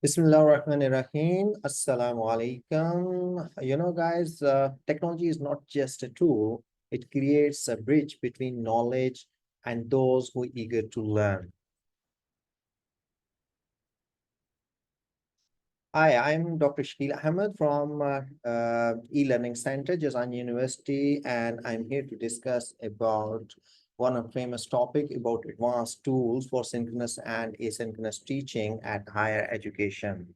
Bismillahirrahmanirrahim. Assalamu alaikum. Guys, technology is not just a tool, it creates a bridge between knowledge and those who are eager to learn. Hi, I'm Dr. Shakil Ahmed from eLearning Center, Jazan University, and I'm here to discuss about one of famous topic about advanced tools for synchronous and asynchronous teaching at higher education.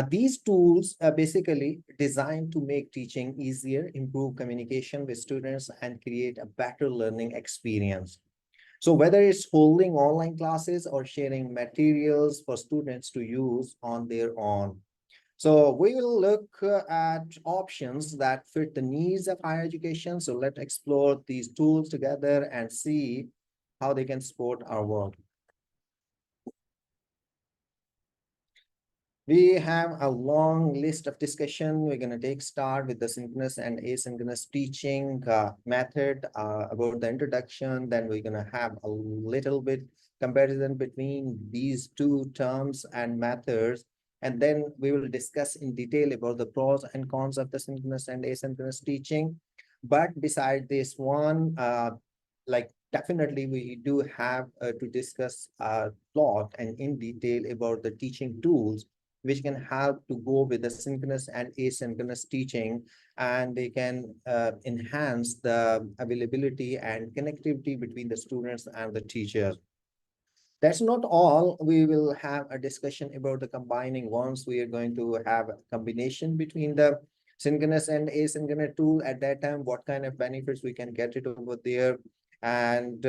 These tools are basically designed to make teaching easier, improve communication with students, and create a better learning experience. So whether it's holding online classes or sharing materials for students to use on their own. So we will look at options that fit the needs of higher education. So let's explore these tools together and see how they can support our work. We have a long list of discussion. We're going to take start with the synchronous and asynchronous teaching method about the introduction. Then we're going to have a little bit comparison between these two terms and methods. And then we will discuss in detail about the pros and cons of the synchronous and asynchronous teaching. But beside this one, definitely we do have to discuss a lot and in detail about the teaching tools which can help to go with the synchronous and asynchronous teaching, and they can enhance the availability and connectivity between the students and the teachers. That's not all. We will have a discussion about the combining ones. We are going to have a combination between the synchronous and asynchronous tool at that time, what kind of benefits we can get it over there. And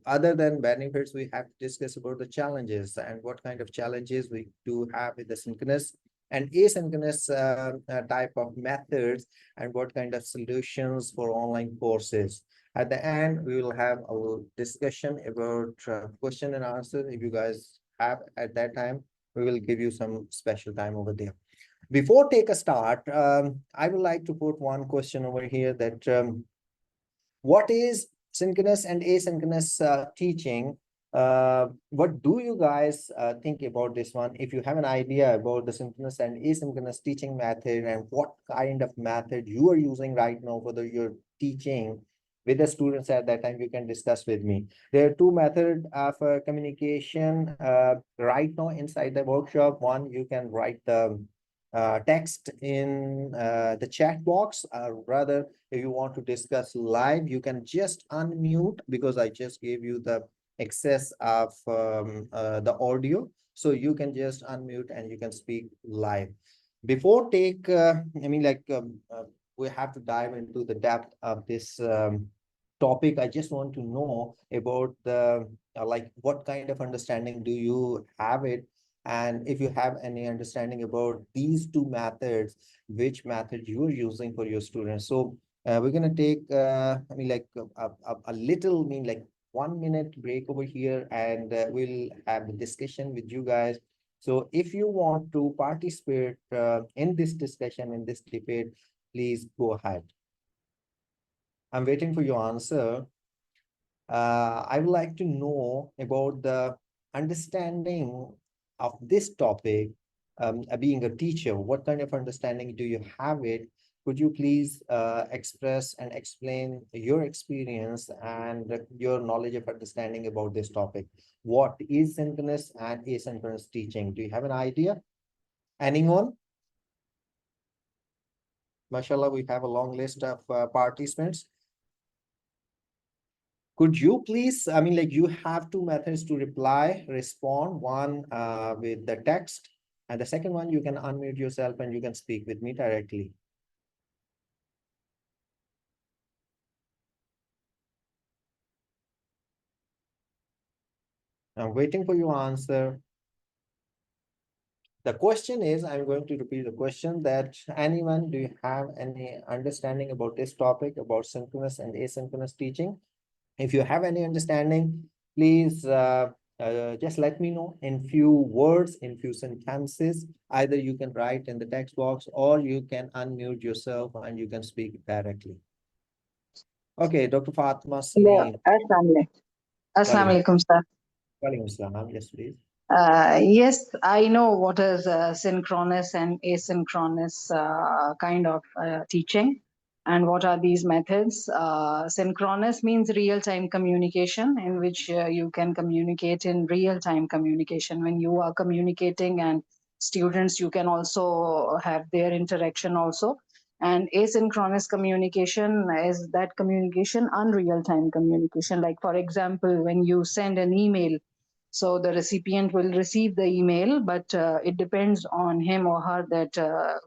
other than benefits, we have to discuss about the challenges and what kind of challenges we do have with the synchronous and asynchronous type of methods, and what kind of solutions for online courses. At the end, we will have a discussion about question and answer. If you guys have at that time, we will give you some special time over there. Before take a start, I would like to put one question over here that what is synchronous and asynchronous teaching? What do you guys think about this one? If you have an idea about the synchronous and asynchronous teaching method and what kind of method you are using right now for your teaching with the students at that time, you can discuss with me. There are two methods of communication right now inside the workshop. One, you can write the text in the chat box. Rather, if you want to discuss live, you can just unmute, because I just gave you the access of the audio. So you can just unmute and you can speak live. Before take, we have to dive into the depth of this topic. I just want to know about the, what kind of understanding do you have it? And if you have any understanding about these two methods, which method you are using for your students. So we're going to take, a little, 1 minute break over here, and we'll have a discussion with you guys. So if you want to participate in this discussion, in this debate, please go ahead. I'm waiting for your answer. I would like to know about the understanding of this topic. Being a teacher, what kind of understanding do you have it? Could you please express and explain your experience and your knowledge of understanding about this topic? What is synchronous and asynchronous teaching? Do you have an idea? Anyone? Mashallah, we have a long list of participants. Could you please, you have two methods to respond. One with the text, and the second one, you can unmute yourself and you can speak with me directly. I'm waiting for your answer. The question is, I'm going to repeat the question, that anyone, do you have any understanding about this topic, about synchronous and asynchronous teaching? If you have any understanding, please just let me know in few words, in few sentences. Either you can write in the text box or you can unmute yourself and you can speak directly. Okay, Dr. Fatma Yeah, Sameem. Assalamu alaikum, sir. Walaikum Assalam. Yes, please. Yes, I know what is synchronous and asynchronous kind of teaching, and what are these methods. Synchronous means real-time communication, in which you can communicate in real-time communication. When you are communicating and students, you can also have their interaction also. And asynchronous communication is that communication, unreal-time communication. Like, for example, when you send an email, so the recipient will receive the email, but it depends on him or her that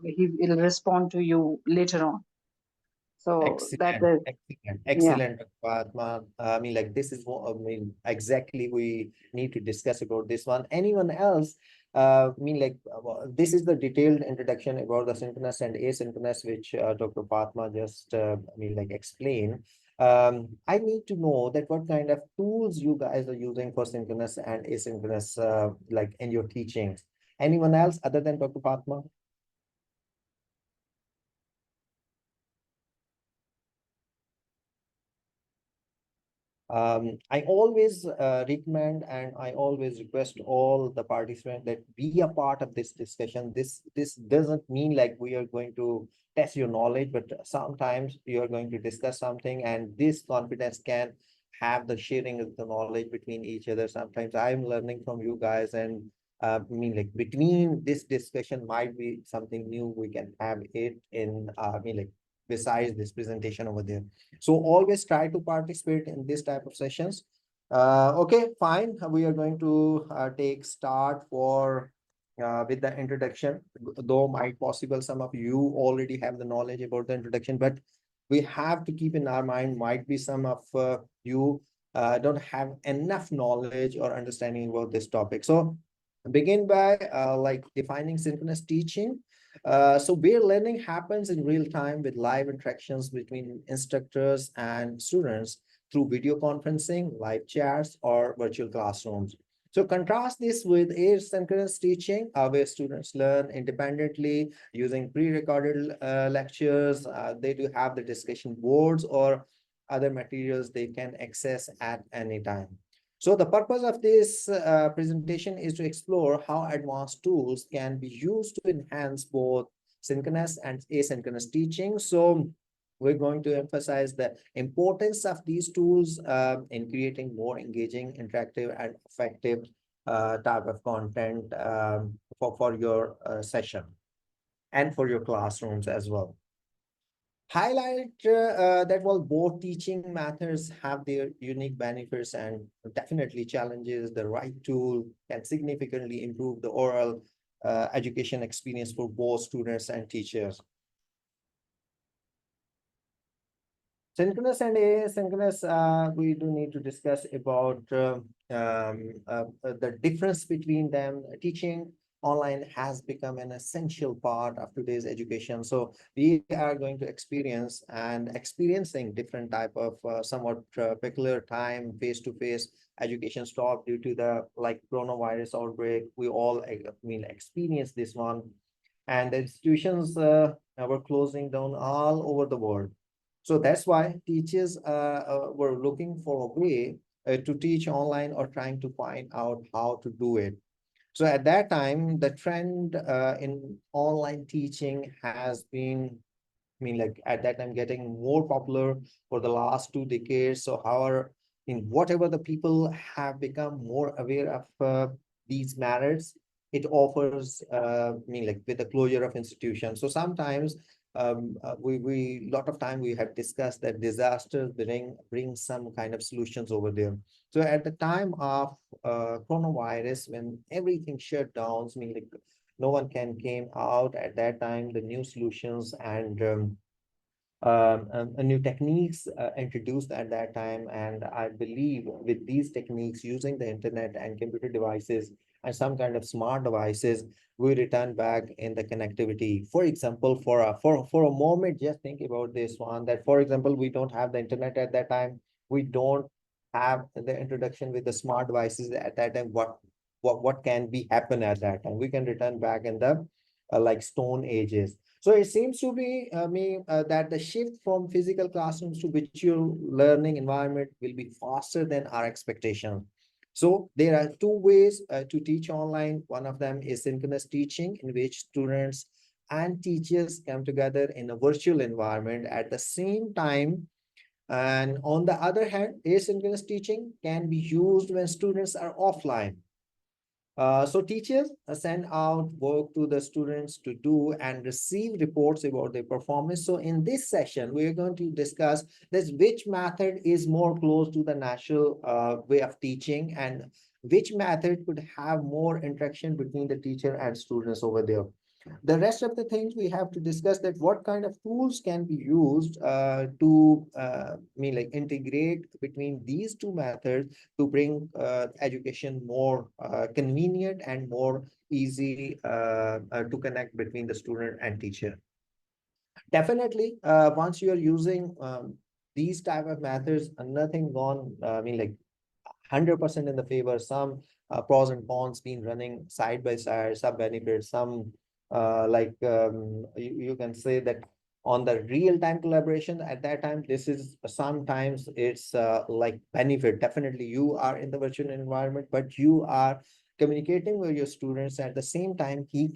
he will respond to you later on. So that Excellent, is, excellent, yeah. excellent, Padma. I mean, like this is what I mean exactly we need to discuss about this one. Anyone else? I mean, like this is the detailed introduction about the synchronous and asynchronous, which Dr. Padma just I mean, like explained. I need to know that what kind of tools you guys are using for synchronous and asynchronous, like in your teachings. Anyone else other than Dr. Padma? I always recommend and I always request all the participants that be a part of this discussion. This doesn't mean like we are going to test your knowledge, but sometimes you are going to discuss something, and this confidence can have the sharing of the knowledge between each other. Sometimes I'm learning from you guys, and I mean, like between this discussion might be something new we can have it in. I mean, like besides this presentation over there. So always try to participate in this type of sessions. Okay, fine. We are going to take start for with the introduction. Though might possible some of you already have the knowledge about the introduction, but we have to keep in our mind might be some of you don't have enough knowledge or understanding about this topic. So begin by like defining synchronous teaching. So where learning happens in real time with live interactions between instructors and students through video conferencing, live chats, or virtual classrooms. So contrast this with asynchronous teaching, where students learn independently using pre-recorded lectures. They do have the discussion boards or other materials they can access at any time. So the purpose of this presentation is to explore how advanced tools can be used to enhance both synchronous and asynchronous teaching. So we're going to emphasize the importance of these tools in creating more engaging, interactive, and effective type of content for your session and for your classrooms as well. Highlight that while both teaching methods have their unique benefits and definitely challenges, the right tool can significantly improve the oral education experience for both students and teachers. Synchronous and asynchronous, we do need to discuss about the difference between them. Teaching online has become an essential part of today's education. So we are going to experience and experiencing different type of somewhat peculiar time face-to-face education stop due to the like coronavirus outbreak. We all I mean experience this one, and the institutions were closing down all over the world. So that's why teachers were looking for a way to teach online or trying to find out how to do it. So at that time, the trend in online teaching has been, I mean, like at that time, getting more popular for the last 2 decades. So, however, in whatever the people have become more aware of these matters, it offers, I mean, like with the closure of institutions. So sometimes we lot of time we have discussed that disasters bring some kind of solutions over there. So at the time of coronavirus, when everything shut down, I mean, like no one can came out at that time, the new solutions and new techniques introduced at that time. And I believe with these techniques, using the internet and computer devices and some kind of smart devices, we return back in the connectivity. For example, for a moment, just think about this one, that for example, we don't have the internet at that time. We don't have the introduction with the smart devices at that time. What can be happen at that time? We can return back in the like stone ages. So it seems to be that the shift from physical classrooms to virtual learning environment will be faster than our expectation. So there are two ways to teach online. One of them is synchronous teaching, in which students and teachers come together in a virtual environment at the same time. And on the other hand, asynchronous teaching can be used when students are offline. So teachers send out work to the students to do and receive reports about their performance. So in this session, we are going to discuss this, which method is more close to the natural way of teaching, and which method could have more interaction between the teacher and students over there. The rest of the things we have to discuss, that what kind of tools can be used to like integrate between these two methods to bring education more convenient and more easy to connect between the student and teacher. Definitely, once you are using these type of methods, nothing gone, 100% in the favor. Some pros and cons been running side by side, some benefits, some you can say that on the real-time collaboration at that time, this is sometimes it's like benefit. Definitely, you are in the virtual environment, but you are communicating with your students at the same time. He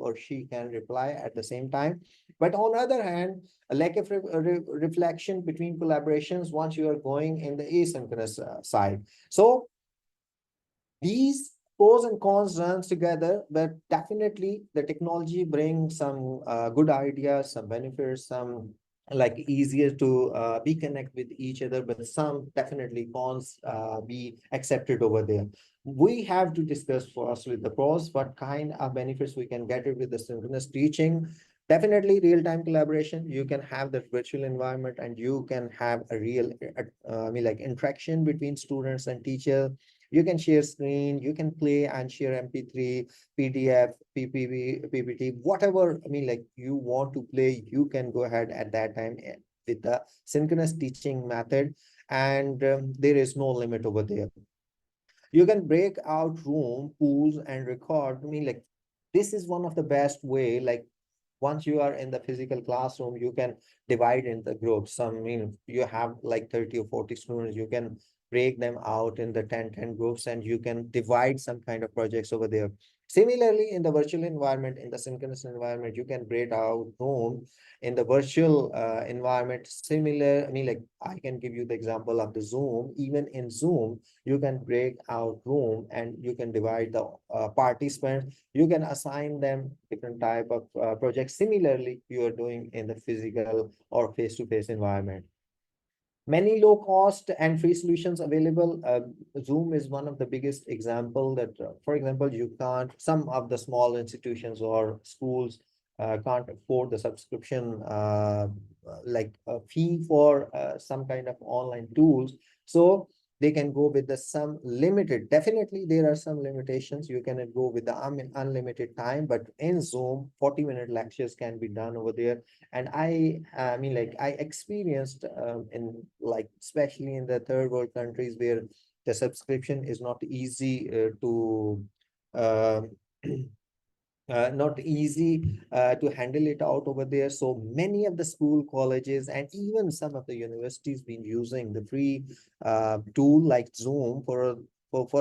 or she can reply at the same time. But on the other hand, a lack of reflection between collaborations once you are going in the asynchronous side. So these pros and cons runs together, but definitely the technology brings some good ideas, some benefits, some like easier to be connect with each other, but some definitely cons be accepted over there. We have to discuss first with the pros, what kind of benefits we can get it with the synchronous teaching. Definitely real-time collaboration. You can have that virtual environment and you can have a real, like interaction between students and teachers. You can share screen, you can play and share MP3, PDF, PPT, whatever, like you want to play, you can go ahead at that time with the synchronous teaching method. And there is no limit over there. You can break out room, pools, and record. Like this is one of the best way. Like once you are in the physical classroom, you can divide into groups. You have like 30 or 40 students, you can break them out in the 10 groups, and you can divide some kind of projects over there. Similarly, in the virtual environment, in the synchronous environment, you can break out room in the virtual environment. Similar, like I can give you the example of the Zoom. Even in Zoom, you can break out room and you can divide the participants. You can assign them different type of projects. Similarly, you are doing in the physical or face-to-face environment. Many low cost and free solutions available. Zoom is one of the biggest example that, for example, you can't, some of the small institutions or schools can't afford the subscription, like a fee for some kind of online tools. So they can go with the some limited. Definitely, there are some limitations. You can go with the unlimited time, but in Zoom, 40-minute lectures can be done over there. And I experienced in like, especially in the third world countries where the subscription is not easy to um not easy to handle it out over there. So many of the school, colleges, and even some of the universities been using the free tool like Zoom for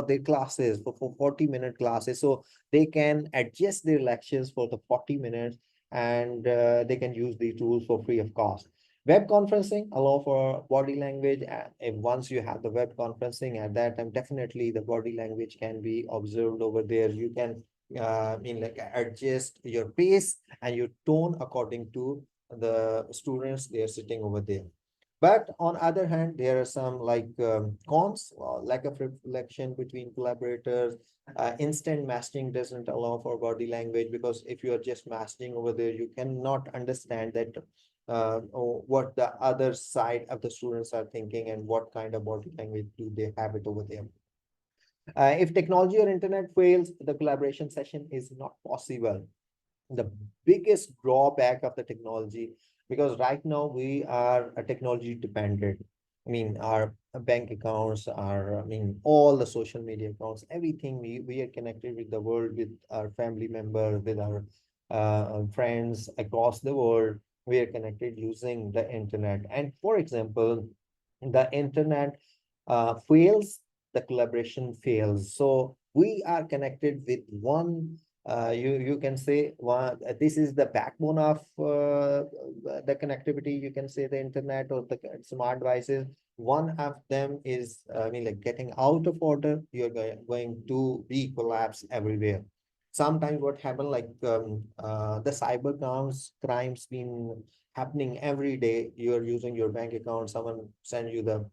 their classes, for 40-minute classes. So they can adjust their lectures for the 40 minutes, and they can use the tools for free of cost. Web conferencing allow for body language. If once you have the web conferencing, at that time, definitely the body language can be observed over there. You can like adjust your pace and your tone according to the students they are sitting over there. But on other hand, there are some like cons, lack of reflection between collaborators. Instant mastering doesn't allow for body language, because if you are just mastering over there, you cannot understand that what the other side of the students are thinking and what kind of body language do they have it over there. If technology or internet fails, the collaboration session is not possible. The biggest drawback of the technology, because right now we are a technology dependent. Our bank accounts are, all the social media accounts, everything, we are connected with the world, with our family members, with our friends across the world. We are connected using the internet. And for example, the internet fails, the collaboration fails. So we are connected with one, you can say one, this is the backbone of the connectivity, you can say the internet or the smart devices. One of them is, I mean, like getting out of order, you're going to be collapse everywhere. Sometimes what happen, like the cyber crimes been happening every day. You're using your bank account, someone send you the,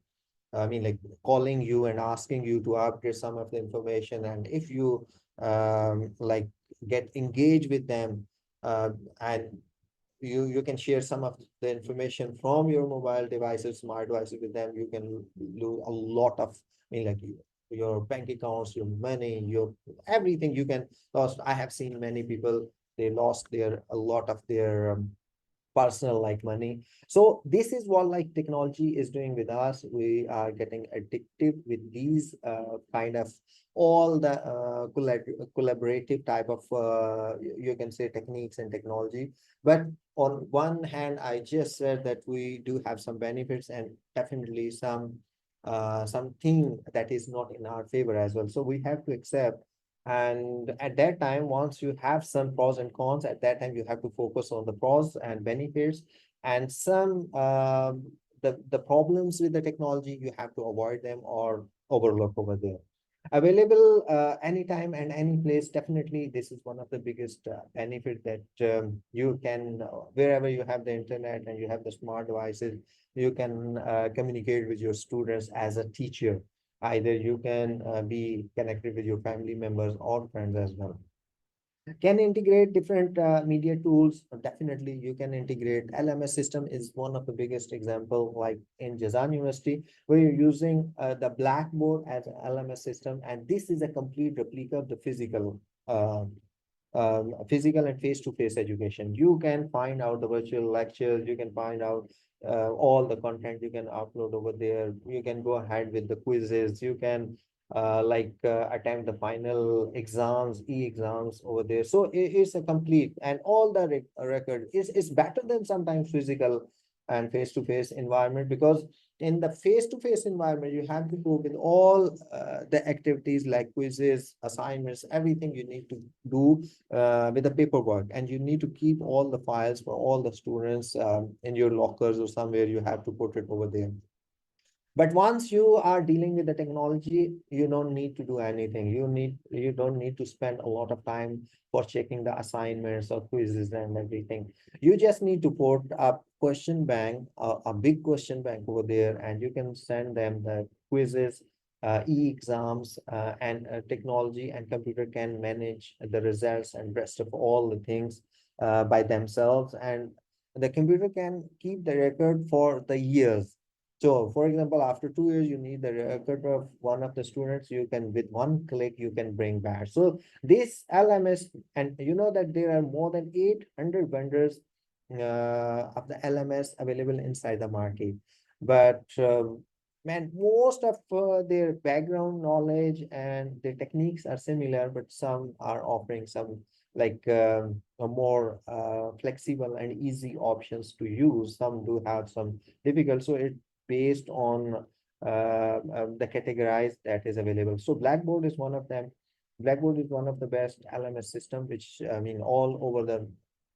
I mean, like calling you and asking you to update some of the information. And if you like get engaged with them, uh, and you can share some of the information from your mobile devices, smart devices with them, you can lose a lot of, I mean, like your bank accounts, your money, your everything you can lost. I have seen many people, they lost their a lot of their personal like money. So this is what like technology is doing with us. We are getting addictive with these kind of all the collaborative type of you can say techniques and technology. But on one hand, I just said that we do have some benefits and definitely something that is not in our favor as well. So we have to accept. And at that time, once you have some pros and cons, at that time you have to focus on the pros and benefits, and some the problems with the technology, you have to avoid them or overlook over there. Available anytime and any place, definitely this is one of the biggest benefit that you can wherever you have the internet and you have the smart devices, you can communicate with your students as a teacher. Either you can be connected with your family members or friends as well. Can integrate different media tools. Definitely you can integrate. LMS system is one of the biggest example, like in Jazan University, where you're using the Blackboard as an LMS system, and this is a complete replica of the physical and face-to-face education. You can find out the virtual lectures, you can find out all the content you can upload over there. You can go ahead with the quizzes, you can attempt the final exams, e-exams over there. So it's a complete, and all the record is better than sometimes physical and face-to-face environment, because in the face-to-face environment, you have to go with all the activities like quizzes, assignments, everything you need to do with the paperwork, and you need to keep all the files for all the students in your lockers or somewhere. You have to put it over there. But once you are dealing with the technology, you don't need to do anything. You don't need to spend a lot of time for checking the assignments or quizzes and everything. You just need to put a question bank, a big question bank over there, and you can send them the quizzes, e-exams, and technology and computer can manage the results and rest of all the things by themselves. And the computer can keep the record for the years. So, for example, after 2 years, you need the record of one of the students. You can, with one click, you can bring back. So this LMS, and you know that there are more than 800 vendors of the LMS available inside the market. But man, most of their background knowledge and their techniques are similar, but some are offering some like a more flexible and easy options to use. Some do have some difficult. So it based on the categorized that is available. So Blackboard is one of them. Blackboard is one of the best LMS system, which I mean all over the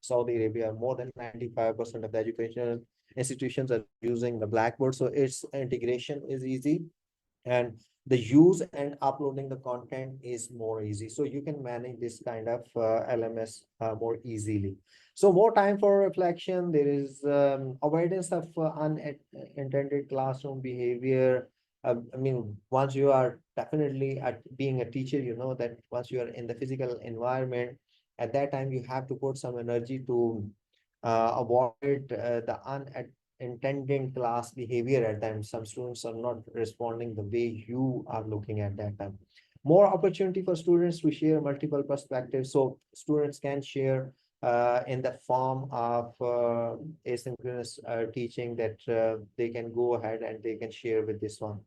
Saudi Arabia, more than 95% of the educational institutions are using the Blackboard. So its integration is easy, and the use and uploading the content is more easy. So you can manage this kind of LMS more easily. So more time for reflection. There is avoidance of unintended classroom behavior. I mean, once you are definitely at being a teacher, you know that once you are in the physical environment, at that time you have to put some energy to avoid the unintended class behavior at times. Some students are not responding the way you are looking at that time. More opportunity for students to share multiple perspectives. So students can share in the form of asynchronous teaching, that they can go ahead and they can share with this one.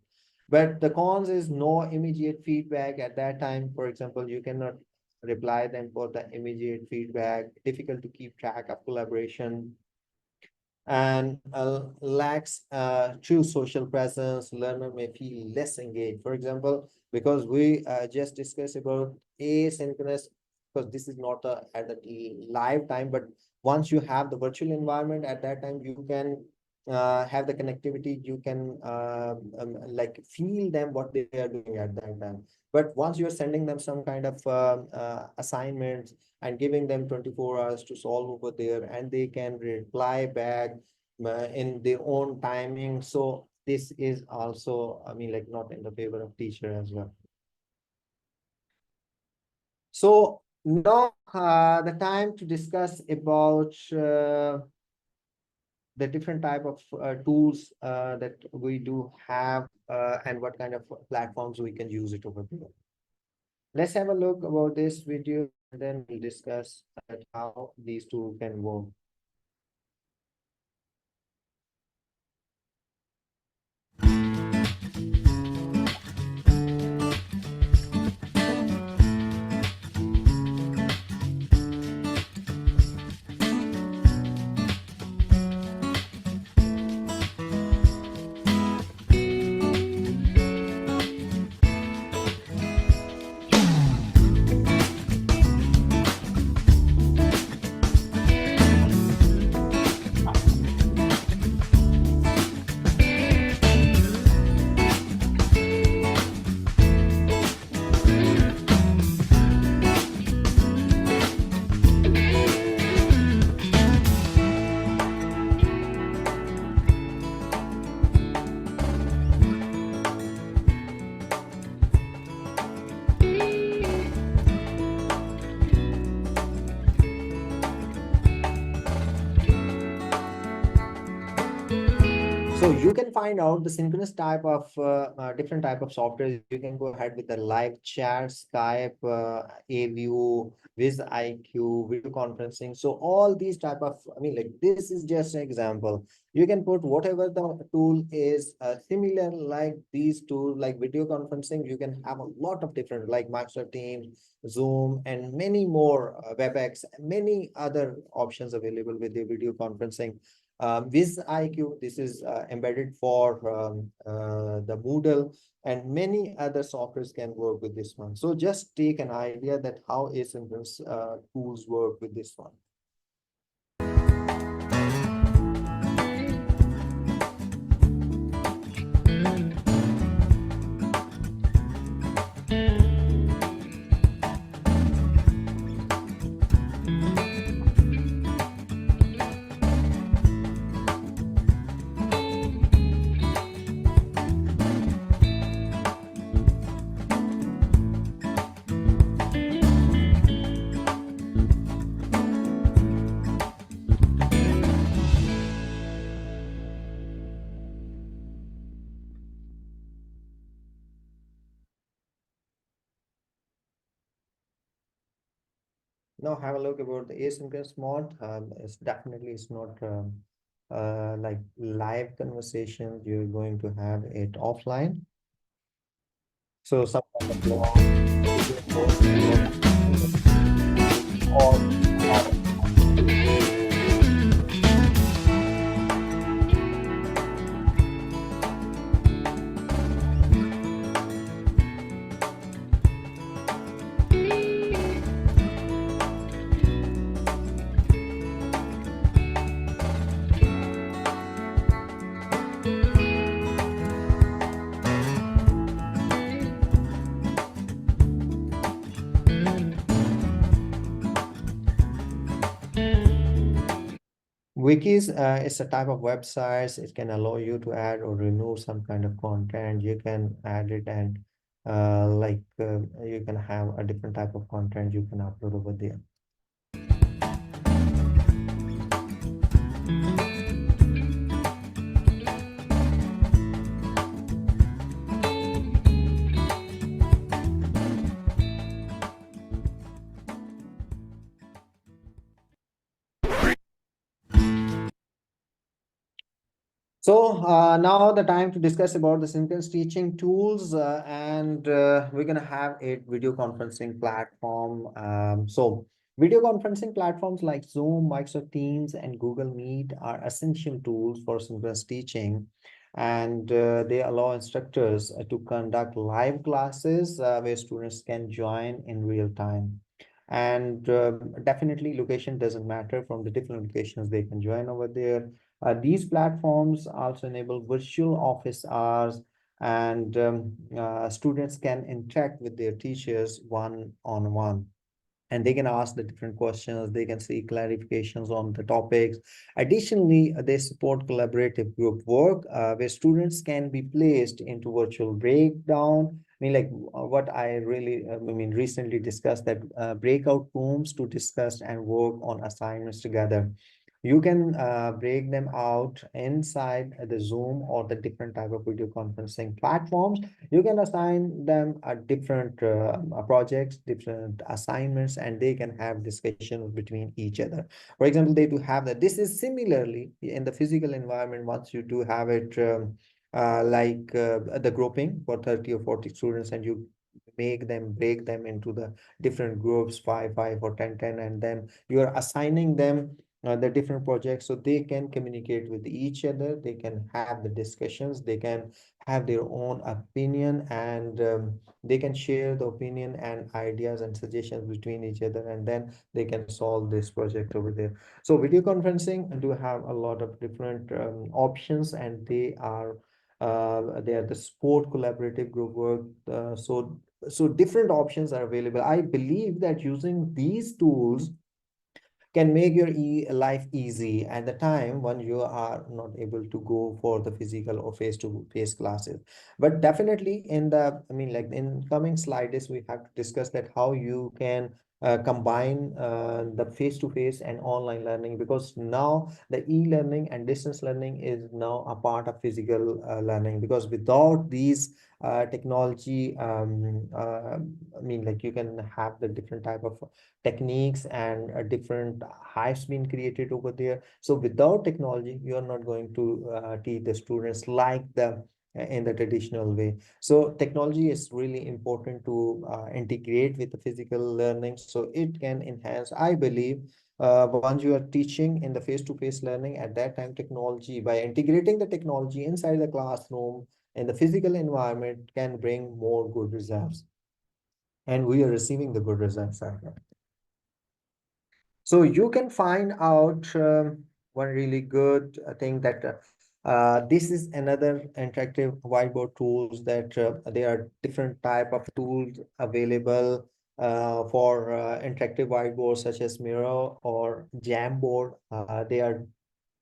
But the cons is no immediate feedback at that time. For example, you cannot reply them for the immediate feedback, difficult to keep track of collaboration, and lacks true social presence, learner may feel less engaged. For example, because we just discussed about asynchronous, because this is not at the live time, but once you have the virtual environment, at that time you can have the connectivity, you can like feel them what they are doing at that time. But once you're sending them some kind of assignments and giving them 24 hours to solve over there, and they can reply back in their own timing. So this is also, I mean, like not in the favor of teacher as well. So now the time to discuss about the different type of tools that we do have and what kind of platforms we can use it over there. Let's have a look about this video, and then we'll discuss how these tools can work. So you can find out the synchronous type of different type of software. You can go ahead with the live chat, Skype, AView, IQ, video conferencing. So all these type of, I mean, like this is just an example. You can put whatever the tool is similar like these tools, like video conferencing. You can have a lot of different like Microsoft Teams, Zoom, and many more WebEx, many other options available with the video conferencing. IQ, this is embedded for the Moodle, and many other softwares can work with this one. So just take an idea that how asynchronous tools work with this one. Now have a look about the asynchronous mode. It's definitely it's not like live conversations. You're going to have it offline. So some kind of long or wikis is a type of websites. It can allow you to add or remove some kind of content. You can add it and you can have a different type of content you can upload over there. So now the time to discuss about the synchronous teaching tools, and we're gonna have a video conferencing platform. So Video conferencing platforms like Zoom, Microsoft Teams, and Google Meet are essential tools for synchronous teaching. And they allow instructors to conduct live classes where students can join in real time. And definitely, location doesn't matter. From the different locations, they can join over there. These platforms also enable virtual office hours, and students can interact with their teachers one-on-one, and they can ask the different questions, they can see clarifications on the topics. Additionally, they support collaborative group work where students can be placed into virtual breakdown. I mean, like what I really, I mean, recently discussed that breakout rooms to discuss and work on assignments together. You can break them out inside the Zoom or the different type of video conferencing platforms. You can assign them a different projects, different assignments, and they can have discussions between each other. For example, they do have that. This is similarly in the physical environment. Once you do have it like the grouping for 30 or 40 students, and you break them into the different groups, 5 or 10, and then you are assigning them the different projects so they can communicate with each other, they can have the discussions, they can have their own opinion, and they can share the opinion and ideas and suggestions between each other, and then they can solve this project over there. So video conferencing do have a lot of different options, and they are the sport collaborative group work. So different options are available. I believe that using these tools can make your life easy at the time when you are not able to go for the physical or face-to-face classes. But definitely in the, I mean, like in coming slides, we have to discuss that how you can combine the face-to-face and online learning, because now the e-learning and distance learning is now a part of physical learning, because without these technology, I mean, like you can have the different type of techniques and different hypes being created over there. So without technology, you are not going to teach the students like the in the traditional way. So technology is really important to integrate with the physical learning, so it can enhance, I believe, once you are teaching in the face-to-face learning, at that time technology, by integrating the technology inside the classroom in the physical environment, can bring more good results, and we are receiving the good results right now. So you can find out one really good thing that this is another interactive whiteboard tools, that there are different type of tools available for interactive whiteboards, such as Miro or Jamboard. They are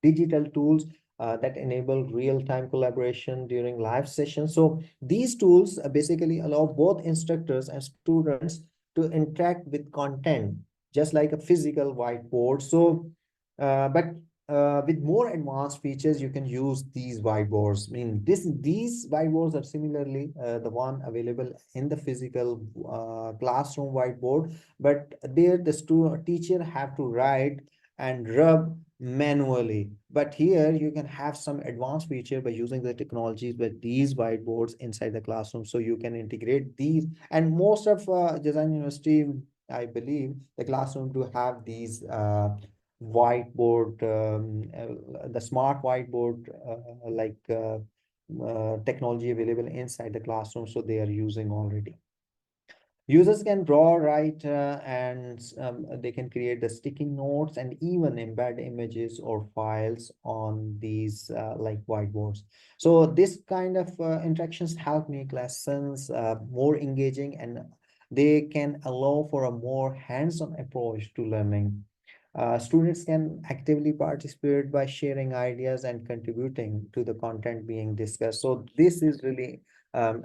digital tools that enable real-time collaboration during live sessions. So these tools basically allow both instructors and students to interact with content, just like a physical whiteboard. So, with more advanced features, you can use these whiteboards. I mean, these whiteboards are similarly the one available in the physical classroom whiteboard, but there the teacher have to write and rub manually. But here you can have some advanced feature by using the technologies with these whiteboards inside the classroom. So you can integrate these, and most of Jazan University, I believe, the classroom do have these whiteboard, the smart whiteboard, technology available inside the classroom. So they are using already. Users can draw, write, and they can create the sticky notes and even embed images or files on these like whiteboards. So this kind of interactions help make lessons more engaging, and they can allow for a more hands-on approach to learning. Students can actively participate by sharing ideas and contributing to the content being discussed. So this is really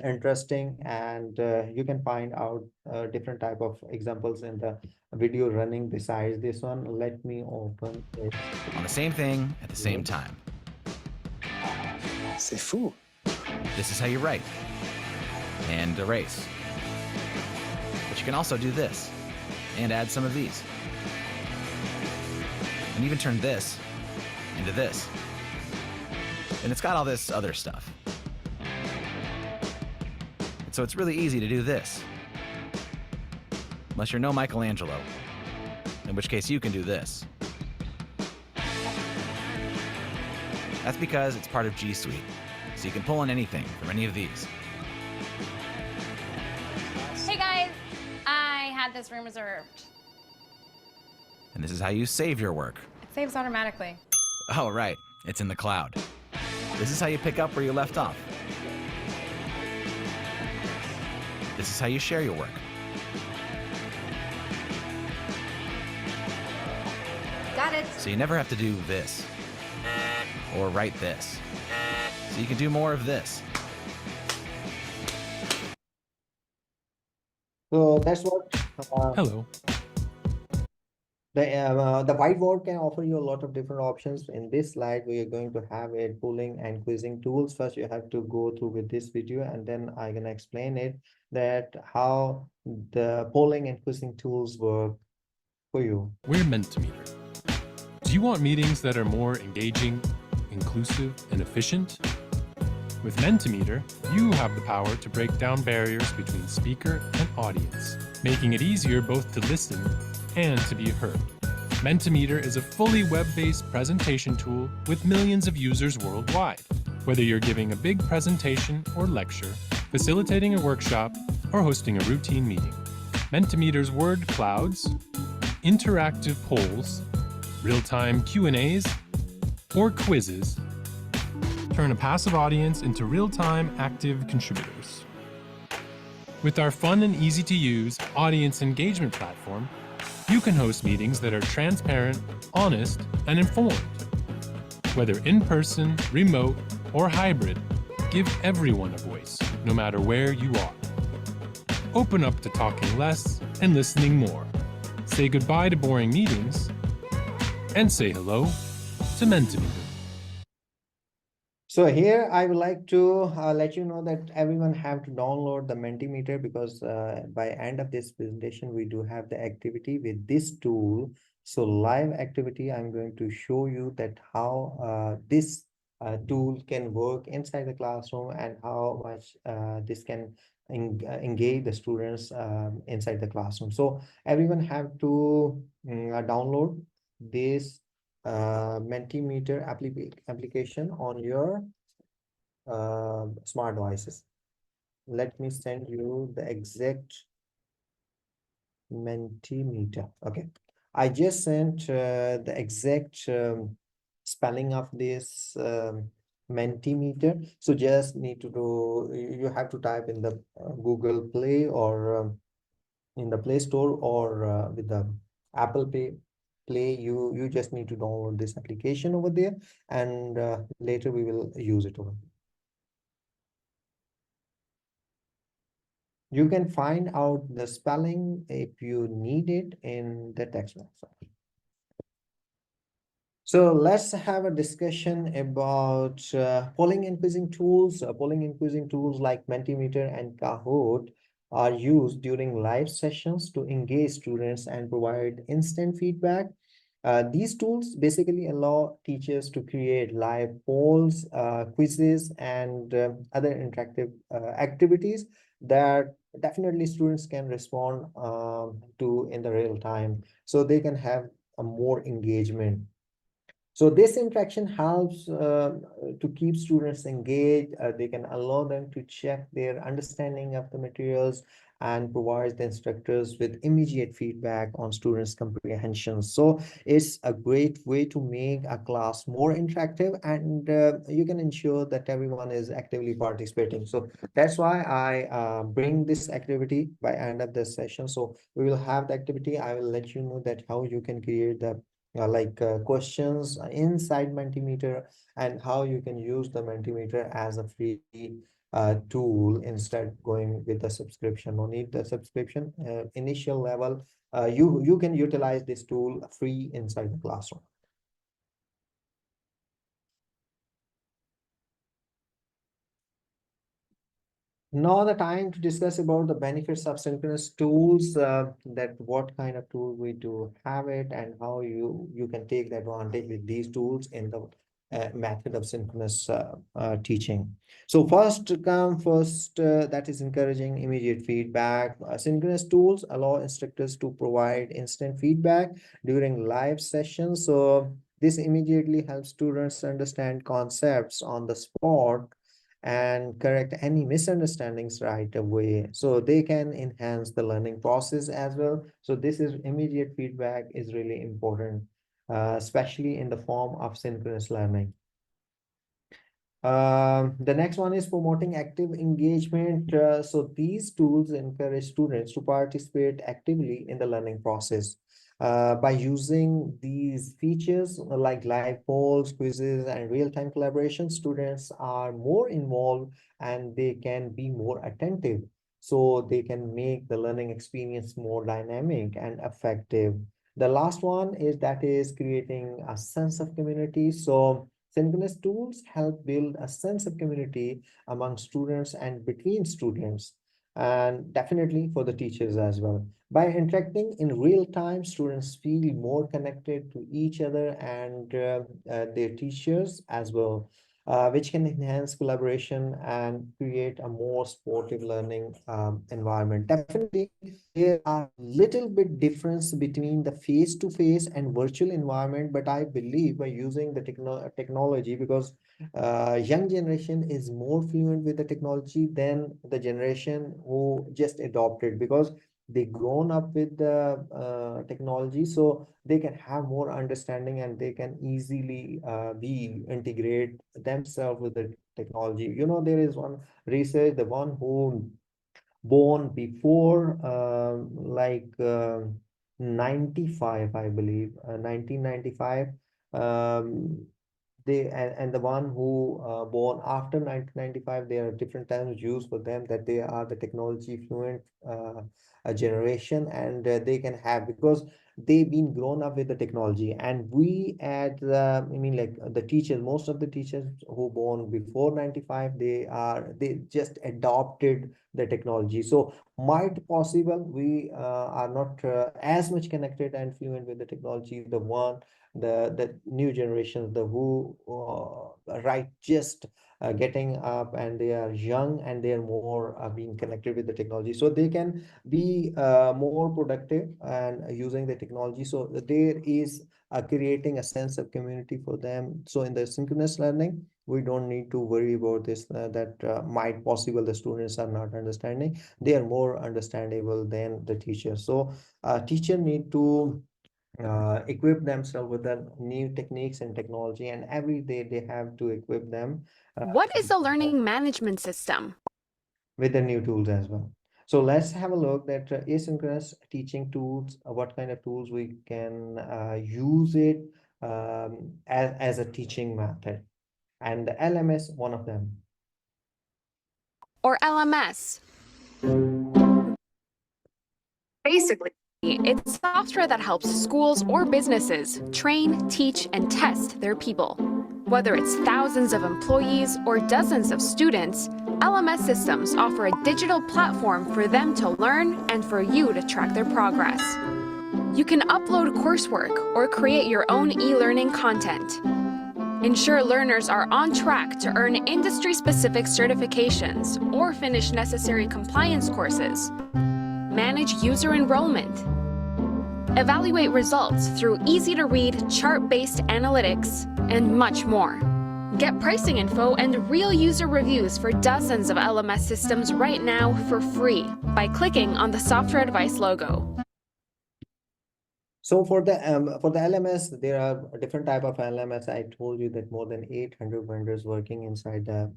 interesting, and you can find out different type of examples in the video running besides this one. Let me open it. On the same thing at the same time. C'est fou. This is how you write and erase. But you can also do this and add some of these. And even turn this into this. And it's got all this other stuff. And so it's really easy to do this. Unless you're no Michelangelo. in which case you can do this. That's because it's part of G Suite, so you can pull in anything from any of these. Hey guys, I had this room reserved. And this is how you save your work. It saves automatically. Oh, right, it's in the cloud. This is how you pick up where you left off. This is how you share your work. Got it. So you never have to do this or write this. So you can do more of this. So that's what Hello. the whiteboard can offer you a lot of different options. In this slide, we are going to have a polling and quizzing tools. First, you have to go through with this video, and then I'm gonna explain it that how the polling and quizzing tools work for you. We're Mentimeter. Do you want meetings that are more engaging, inclusive, and efficient? With Mentimeter, you have the power to break down barriers between speaker and audience, making it easier both to listen and to be heard. Mentimeter is a fully web-based presentation tool with millions of users worldwide. Whether you're giving a big presentation or lecture, facilitating a workshop, or hosting a routine meeting, Mentimeter's word clouds, interactive polls, real-time Q&As, or quizzes turn a passive audience into real-time active contributors. With our fun and easy-to-use audience engagement platform, you can host meetings that are transparent, honest, and informed. Whether in-person, remote, or hybrid, give everyone a voice, no matter where you are. Open up to talking less and listening more. Say goodbye to boring meetings, and say hello to Mentimeter. So here I would like to let you know that everyone have to download the Mentimeter, because by end of this presentation, we do have the activity with this tool. So live activity, I'm going to show you that how this tool can work inside the classroom and how much this can engage the students inside the classroom. So everyone have to download this Mentimeter application on your smart devices. Let me send you the exact Mentimeter. Okay, I just sent the exact spelling of this Mentimeter. So just need to do, you have to type in the Google Play or in the Play Store, or with the Apple Play, you just need to download this application over there, and later we will use it over. You can find out the spelling if you need it in the text box. So let's have a discussion about polling and quizzing tools. Polling and quizzing tools like Mentimeter and Kahoot are used during live sessions to engage students and provide instant feedback. These tools basically allow teachers to create live polls, quizzes, and other interactive activities that definitely students can respond to in the real time, so they can have a more engagement. So this interaction helps to keep students engaged. They can allow them to check their understanding of the materials and provides the instructors with immediate feedback on students' comprehension. So it's a great way to make a class more interactive, and you can ensure that everyone is actively participating. So that's why I bring this activity by end of this session. So we will have the activity. I will let you know that how you can create the questions inside Mentimeter, and how you can use the Mentimeter as a free tool instead going with the subscription. No need the subscription initial level. You can utilize this tool free inside the classroom. Now the time to discuss about the benefits of synchronous tools, that what kind of tool we do have it, and how you can take the advantage with these tools in the method of synchronous teaching. So first come first, that is encouraging immediate feedback. Synchronous tools allow instructors to provide instant feedback during live sessions. So this immediately helps students understand concepts on the spot and correct any misunderstandings right away, so they can enhance the learning process as well. So this is immediate feedback is really important, especially in the form of synchronous learning. The next one is promoting active engagement. So these tools encourage students to participate actively in the learning process. By using these features like live polls, quizzes, and real-time collaboration, students are more involved and they can be more attentive. So they can make the learning experience more dynamic and effective. The last one is creating a sense of community. So synchronous tools help build a sense of community among students and between students, and definitely for the teachers as well. By interacting in real time, students feel more connected to each other and their teachers as well, which can enhance collaboration and create a more supportive learning environment. Definitely, there are little bit difference between the face-to-face and virtual environment, but I believe by using the technology, because young generation is more fluent with the technology than the generation who just adopted, because they grown up with the technology, so they can have more understanding and they can easily be integrate themselves with the technology. You know, there is one research, the one who born before 95, I believe, 1995. um, and the one who born after 1995, there are different terms used for them, that they are the technology fluent generation, and they can have, because they've been grown up with the technology. And we at I mean, like the teachers, most of the teachers who born before 95, they just adopted the technology. So might possible we are not as much connected and fluent with the technology, the new generations, the who right just getting up, and they are young and they are more being connected with the technology, so they can be more productive and using the technology. So there is creating a sense of community for them. So in the synchronous learning, we don't need to worry about this, that might possible the students are not understanding. They are more understandable than the teacher. So teacher need to equip themselves with the new techniques and technology, and every day they have to equip them What is a learning management system? with the new tools as well. So let's have a look at asynchronous teaching tools, what kind of tools we can use it as a teaching method, and the LMS one of them. Or LMS? Basically, it's software that helps schools or businesses train, teach, and test their people. Whether it's thousands of employees or dozens of students, LMS systems offer a digital platform for them to learn and for you to track their progress. You can upload coursework or create your own e-learning content. Ensure learners are on track to earn industry-specific certifications or finish necessary compliance courses. Manage user enrollment. Evaluate results through easy-to-read, chart-based analytics, and much more. Get pricing info and real user reviews for dozens of LMS systems right now for free by clicking on the Software Advice logo. So for the LMS, there are different type of LMS. I told you that more than 800 vendors working inside the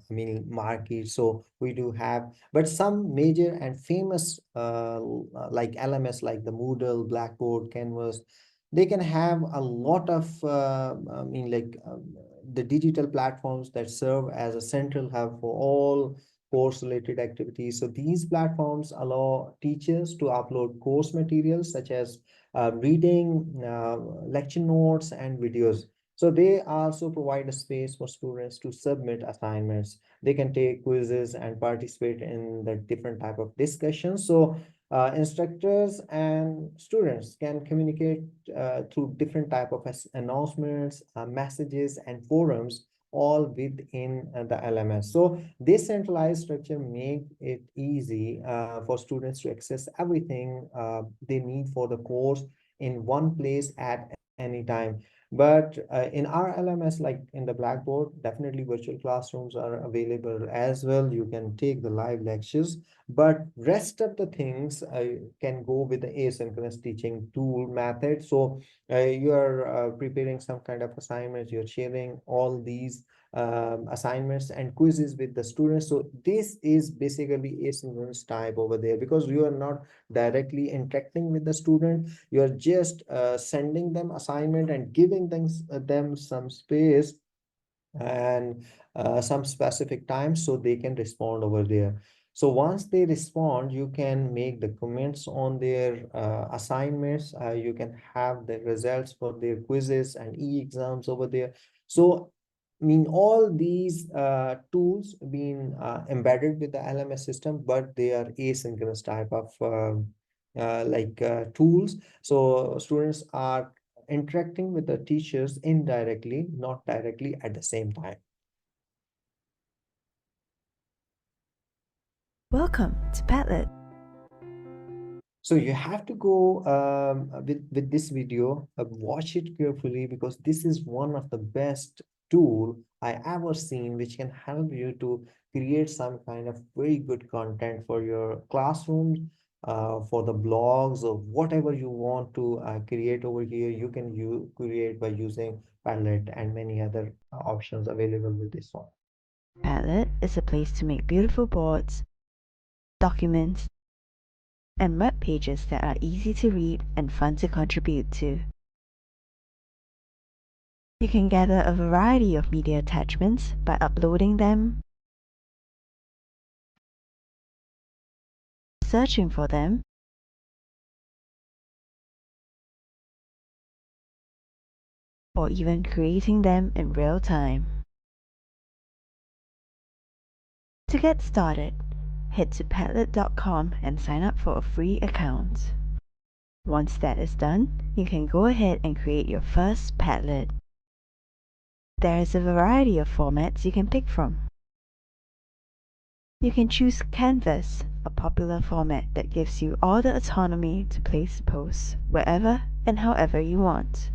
market. So we do have, but some major and famous like LMS, like the Moodle, Blackboard, Canvas, they can have a lot of the digital platforms that serve as a central hub for all course related activities. So these platforms allow teachers to upload course materials such as reading, lecture notes, and videos. So they also provide a space for students to submit assignments. They can take quizzes and participate in the different type of discussions. So Instructors and students can communicate through different type of announcements, messages, and forums, all within the LMS. So this centralized structure make it easy for students to access everything they need for the course in one place at any time. But in our LMS, like in the Blackboard, definitely virtual classrooms are available as well. You can take the live lectures, but rest of the things can go with the asynchronous teaching tool method. So you are preparing some kind of assignments, you're sharing all these assignments and quizzes with the students. So this is basically asynchronous type over there, because you are not directly interacting with the student. You are just sending them assignment and giving them some space and some specific times so they can respond over there. So once they respond, you can make the comments on their assignments. You can have the results for their quizzes and e-exams over there. So I mean, all these tools being embedded with the LMS system, but they are asynchronous type of tools. So students are interacting with the teachers indirectly, not directly at the same time. Welcome to Padlet. So you have to go with this video, watch it carefully, because this is one of the best tool I ever seen, which can help you to create some kind of very good content for your classrooms, for the blogs or whatever you want to create over here. You can create by using Padlet and many other options available with this one. Padlet is a place to make beautiful boards, documents, and web pages that are easy to read and fun to contribute to. You can gather a variety of media attachments by uploading them, searching for them, or even creating them in real time. To get started, head to Padlet.com and sign up for a free account. Once that is done, you can go ahead and create your first Padlet. There is a variety of formats you can pick from. You can choose Canvas, a popular format that gives you all the autonomy to place posts wherever and however you want.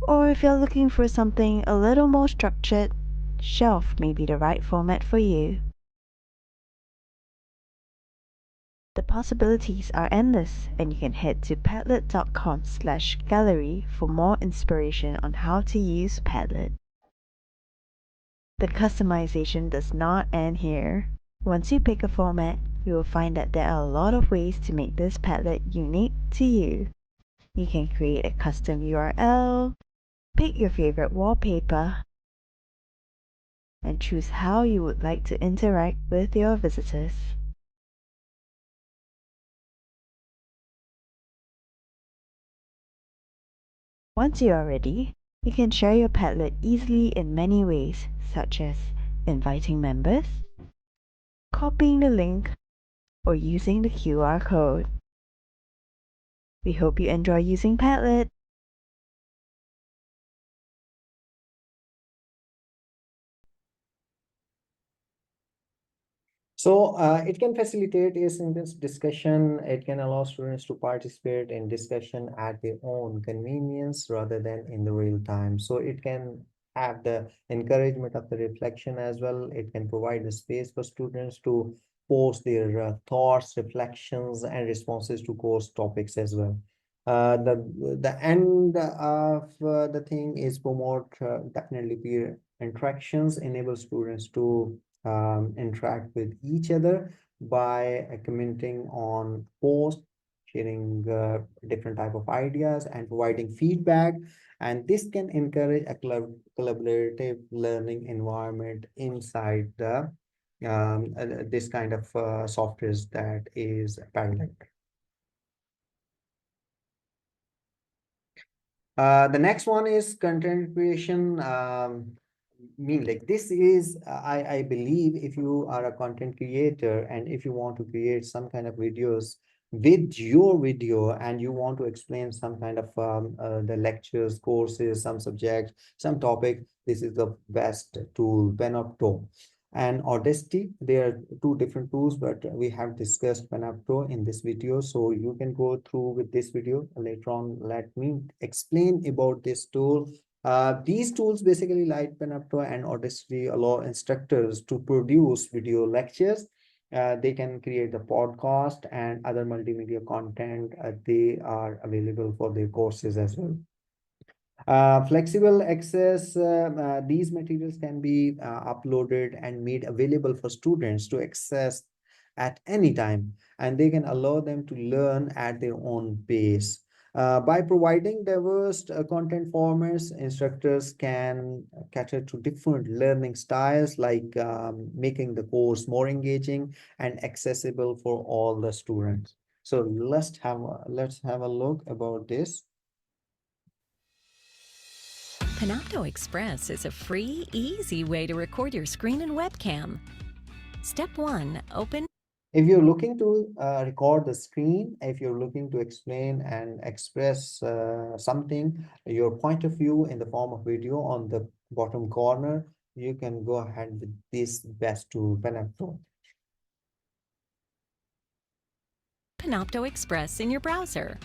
Or if you're looking for something a little more structured, Shelf may be the right format for you. The possibilities are endless, and you can head to padlet.com/gallery for more inspiration on how to use Padlet. The customization does not end here. Once you pick a format, you will find that there are a lot of ways to make this Padlet unique to you. You can create a custom URL, pick your favorite wallpaper, and choose how you would like to interact with your visitors. Once you are ready, you can share your Padlet easily in many ways, such as inviting members, copying the link, or using the QR code. We hope you enjoy using Padlet. So it can facilitate asynchronous discussion. It can allow students to participate in discussion at their own convenience rather than in the real time. So it can have the encouragement of the reflection as well. It can provide the space for students to post their thoughts, reflections, and responses to course topics as well. The end of the thing is promote definitely peer interactions, enable students to interact with each other by commenting on posts, sharing different type of ideas, and providing feedback. And this can encourage a collaborative learning environment inside the this kind of softwares that is Padlet. The next one is content creation. mean, like this is, I believe if you are a content creator and if you want to create some kind of videos with your video and you want to explain some kind of the lectures, courses, some subjects, some topic, this is the best tool, Panopto and Audacity. They are two different tools, but we have discussed Panopto in this video, so you can go through with this video later on. Let me explain about this tool. These tools basically like Panopto and Audacity allow instructors to produce video lectures. They can create the podcast and other multimedia content. They are available for their courses as well. Flexible access, these materials can be uploaded and made available for students to access at any time, and they can allow them to learn at their own pace. By providing diverse content formats, instructors can cater to different learning styles, like making the course more engaging and accessible for all the students. So let's have a look about this. Panopto Express is a free, easy way to record your screen and webcam. Step 1. Open. If you're looking to record the screen, if you're looking to explain and express something, your point of view in the form of video on the bottom corner, you can go ahead with this best tool, Panopto. Panopto Express in your browser.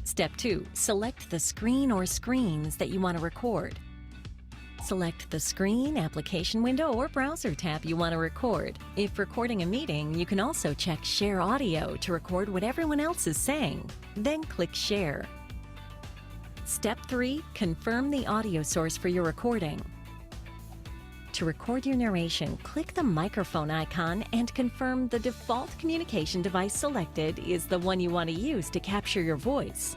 Step 2. Select the screen or screens that you want to record. Select the screen, application window, or browser tab you want to record. If recording a meeting, you can also check Share Audio to record what everyone else is saying. Then click Share. Step 3. Confirm the audio source for your recording. To record your narration, click the microphone icon and confirm the default communication device selected is the one you want to use to capture your voice.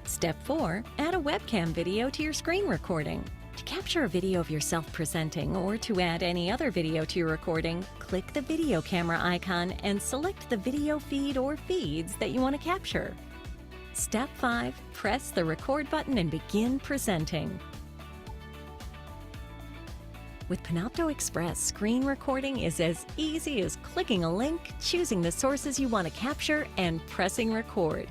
Step 4. Add a webcam video to your screen recording. To capture a video of yourself presenting or to add any other video to your recording, click the video camera icon and select the video feed or feeds that you want to capture. Step 5. Press the record button and begin presenting. With Panopto Express, screen recording is as easy as clicking a link, choosing the sources you want to capture, and pressing record.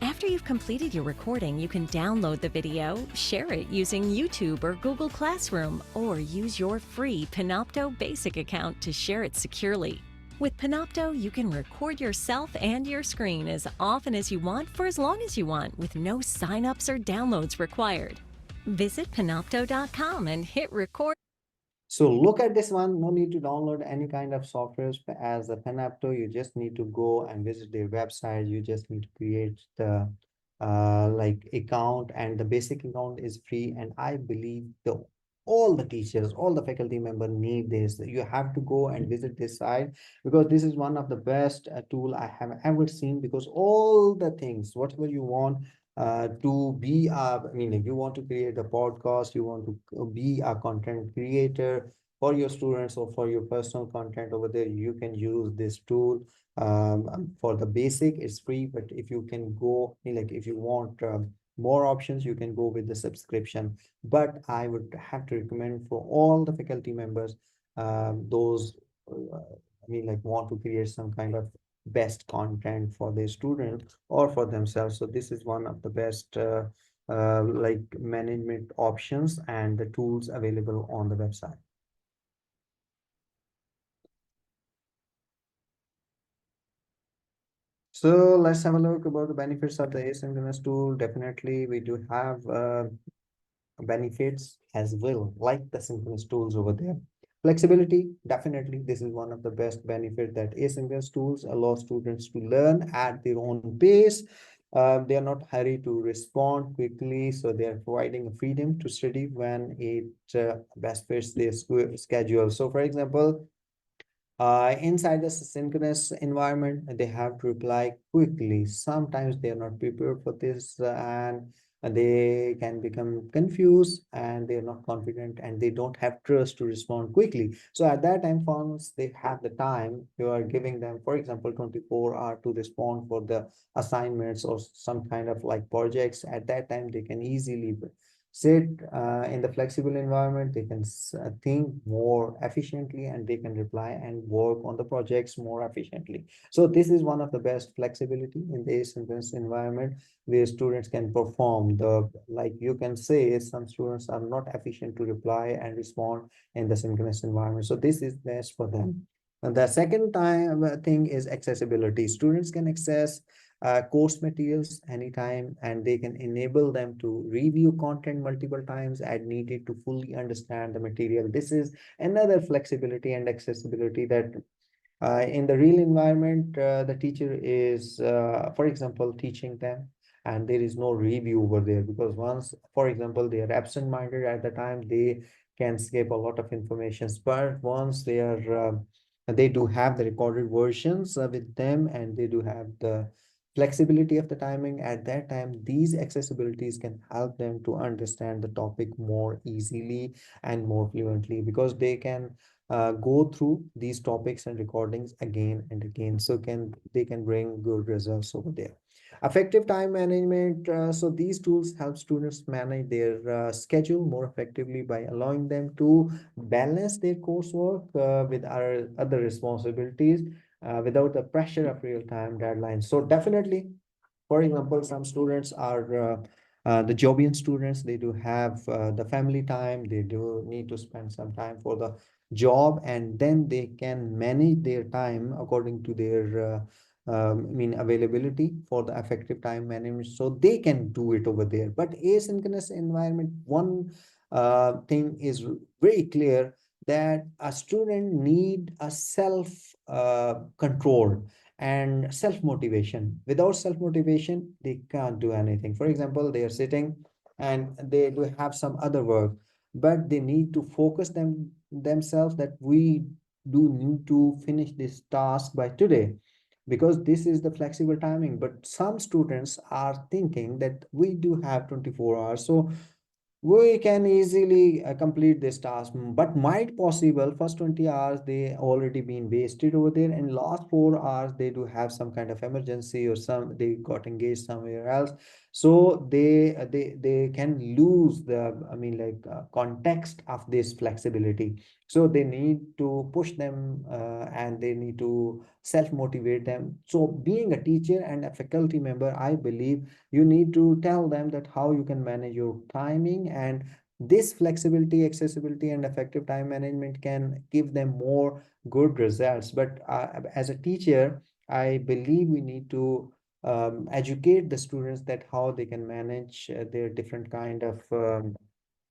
After you've completed your recording, you can download the video, share it using YouTube or Google Classroom, or use your free Panopto Basic account to share it securely. With Panopto, you can record yourself and your screen as often as you want for as long as you want, with no sign-ups or downloads required. Visit panopto.com and hit record. So look at this one. No need to download any kind of software as a Panopto. You just need to go and visit their website. You just need to create the like account, and the basic account is free. And I believe all the teachers, all the faculty members need this. You have to go and visit this site because this is one of the best tool I have ever seen, because all the things, whatever you want to be I mean, if you want to create a podcast, you want to be a content creator for your students or for your personal content over there, you can use this tool. For the basic, it's free, but if you can go, like if you want more options, you can go with the subscription. But I would have to recommend for all the faculty members, those I mean, like want to create some kind of best content for their students or for themselves. So this is one of the best like management options and the tools available on the website. So let's have a look about the benefits of the asynchronous tool. Definitely, we do have benefits as well, like the synchronous tools over there. Flexibility, definitely, this is one of the best benefits, that asynchronous tools allow students to learn at their own pace. They are not hurried to respond quickly, so they are providing a freedom to study when it best fits their schedule. So, for example, inside the synchronous environment, they have to reply quickly. Sometimes they are not prepared for this, and they can become confused, and they are not confident, and they don't have trust to respond quickly. So at that time, once they have the time, you are giving them, for example, 24 hours to respond for the assignments or some kind of like projects. At that time, they can easily sit in the flexible environment, they can think more efficiently, and they can reply and work on the projects more efficiently. So this is one of the best flexibility in the asynchronous environment, where students can perform like you can say some students are not efficient to reply and respond in the synchronous environment. So this is best for them. And the second thing is accessibility. Students can access course materials anytime, and they can enable them to review content multiple times as needed to fully understand the material. This is another flexibility and accessibility that in the real environment, the teacher is, for example, teaching them, and there is no review over there, because once, for example, they are absent-minded at the time, they can skip a lot of information. But once they do have the recorded versions with them, and they do have the flexibility of the timing at that time, these accessibilities can help them to understand the topic more easily and more fluently, because they can go through these topics and recordings again and again, so they can bring good results over there. Effective time management. So these tools help students manage their schedule more effectively by allowing them to balance their coursework with our other responsibilities without the pressure of real-time deadlines. So definitely, for example, some students are the Jobian students, they do have the family time, they do need to spend some time for the job, and then they can manage their time according to their availability for the effective time management, so they can do it over there. But asynchronous environment, one thing is very clear, that a student need a self control and self-motivation. Without self-motivation, they can't do anything. For example, they are sitting and they do have some other work, but they need to focus themselves that we do need to finish this task by today, because this is the flexible timing. But some students are thinking that we do have 24 hours, so we can easily complete this task, but might possible first 20 hours they already been wasted over there, and last 4 hours they do have some kind of emergency, or some they got engaged somewhere else, so they can lose the context of this flexibility. So they need to push them and they need to self-motivate them. So being a teacher and a faculty member, I believe you need to tell them that how you can manage your timing, and this flexibility, accessibility, and effective time management can give them more good results. But as a teacher, I believe we need to educate the students that how they can manage their different kind of